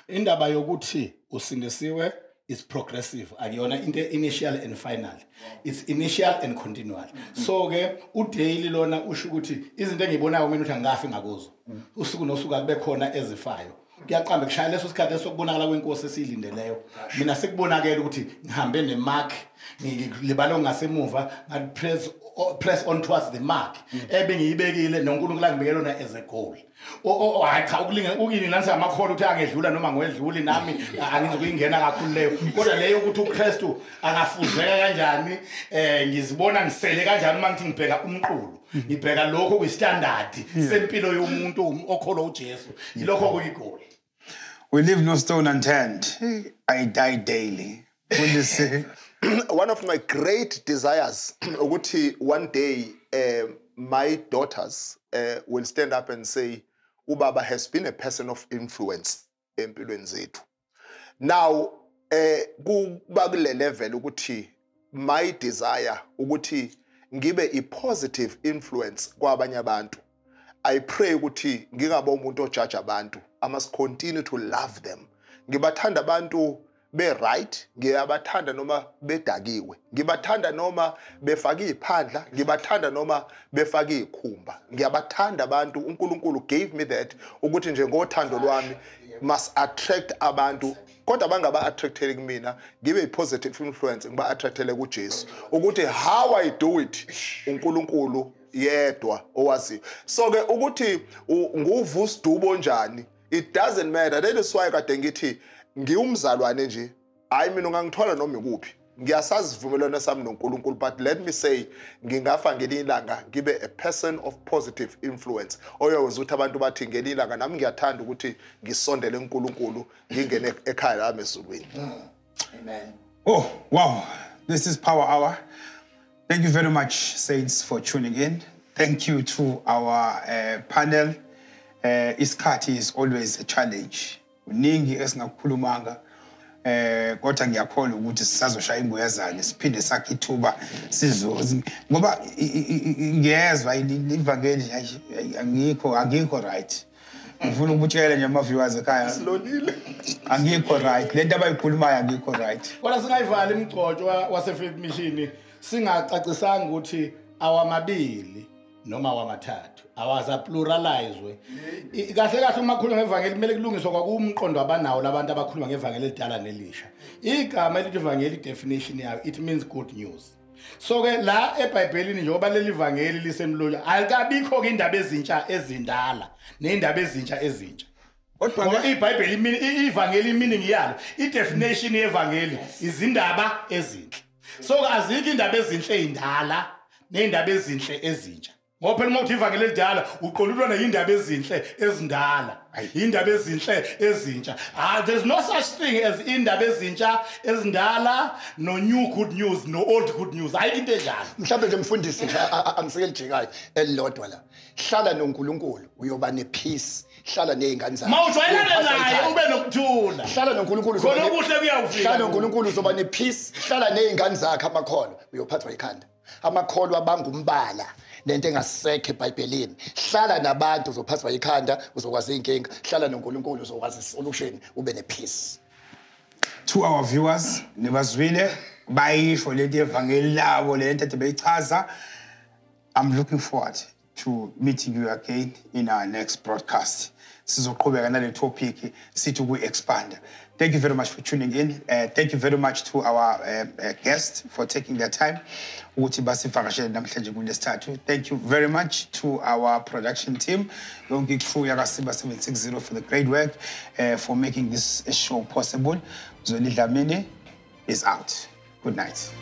indaba yokuthi usindisiwe is progressive akuyona into initial and final it's initial and continual so ke udaily lona usho ukuthi izinto engiyibonayo mina uthi angafi ngakuzo usuku nosuku akube khona ezifayo kuyaqamba kushaya leso sikhathi esokubonakala kwenkosi esiyilindeleyo mina sekubonakala ukuthi ngihambe nemark ngilibalo ngasemuva ngathi press on towards the mark ebengiyibekile noNkulunkulu angibekela lona as a goal hayi cha ukulinga ukini nansi amakhola uthi angedlula noma ngwedluli nami angizokuyingena kakhulu leyo kodwa leyo ukuthi uKristu angafuzeka kanjani ngizibona ngisele kanjani mangithi ngibheka umqulu ngibheka lokho kuyistandard sempilo yomuntu okholwa uJesu yilokho kuyigoli. We leave no stone unturned. I die daily. What do you say? One of my great desires, ukuthi one day my daughters will stand up and say, Ubaba has been a person of influence empilweni zethu. Now, kuba kule level ukuthi my desire ukuthi ngibe a positive influence kwabanye abantu. I pray ukuthi ngingaba umuntu ojudge abantu. I must continue to love them. Ngibathanda abantu be right, ngiyabathanda noma bedakiwe. Ngibathanda noma befake iphandla, ngibathanda noma befake ikhumba. Ngiyabathanda abantu, uNkulunkulu gave me that ukuthi nje ngothando lwami must attract abantu. Kodwa bangaba attracted kumina, give a positive influence ngiba attractele kuJesu. Ukuthi how I do it, uNkulunkulu yedwa owaziyo. So ke ukuthi nguVusi Dube onjani, it doesn't matter. That is why kade ngithi ngiyumzalwane nje hayi mina ungangithola noma ikuphi ngiyasazi ivumelwano sami noNkulunkulu but let me say ngingafa ngelinye ilanga ngibe a person of positive influence oyowenza ukuthi abantu bathi ngelinye ilanga nami ngiyathanda ukuthi ngisondele uNkulunkulu ngingene ekhaya lami ezulwini. Amen. Oh wow, this is Power Hour. Thank you very much saints for tuning in. Thank you to our panel. Isikhathi is always a challenge. Uningi esingakukhulumanga kodwa ngiyakholwa ukuthi sisazoshaya ingwezane siphinde sakhe ithuba sizozi ngoba ngiyezwa Ivangeli angikho right ngifuna ukutshela nje ama viewers ekhaya silonile angikho right lento abayikhulumayo angikho right kodwa singayivala imigcojo wase Faith Mission singacacisanga ukuthi awamabili noma wamathathu awaza pluralizwe kahle kahle uma khuluma ngevangeli kumele kulungiswe kwakumqondo abanawo labantu abakhuluma ngevangeli elidala nelisha igama elithi evangeli definition yayo it means good news so ke la eBhayibhelini njengoba leli vangeli lisemloyo alikabikho ke indaba ezintsha ezindala neindaba ezintsha ezintsha kodwa iBhayibheli ivangeli meaning yalo idefinition yevangeli izindaba ezinhle so azikho indaba ezinhle ezindala neindaba ezinhle ezintsha ngoba phela uma uthi ivangeli elidala uqolulwa neindaba ezinhle ezindala indaba ezinhle ezintsha there's no such thing as indaba ezintsha ezindala no new good news no old good news ayikho into enjalo mhlawumbe nje mfundisi nje angisekelijikayo elilodwa la hlala noNkulunkulu uyoba nepeace hlala nezingane zakho mawujwayelane naye ube nokuthula hlala noNkulunkulu khona okuhle kuyawufika hlala noNkulunkulu uzoba nepeace hlala nezingane zakho amakholo uyophathwa ikhanda amakholo abangumbala lento engasekho eBhayibhelini hlala nabantu uzophathwa ikhanda uzokwazi inkinga hlala noNkulunkulu uzokwazi isolution ube nepeace to our viewers nibazwile bayisho lento evangeli labo lento ethi beyichaza I'm looking forward to meeting you again in our next broadcast sizoqhubeka nale topic sithi ku-expanda. Thank you very much for tuning in. Thank you very much to our guests for taking their time. Thank you very much to our production team, Yonke Crew Yakasiba 760 for the great work for making this show possible. ZWELI Dlamini is out. Good night.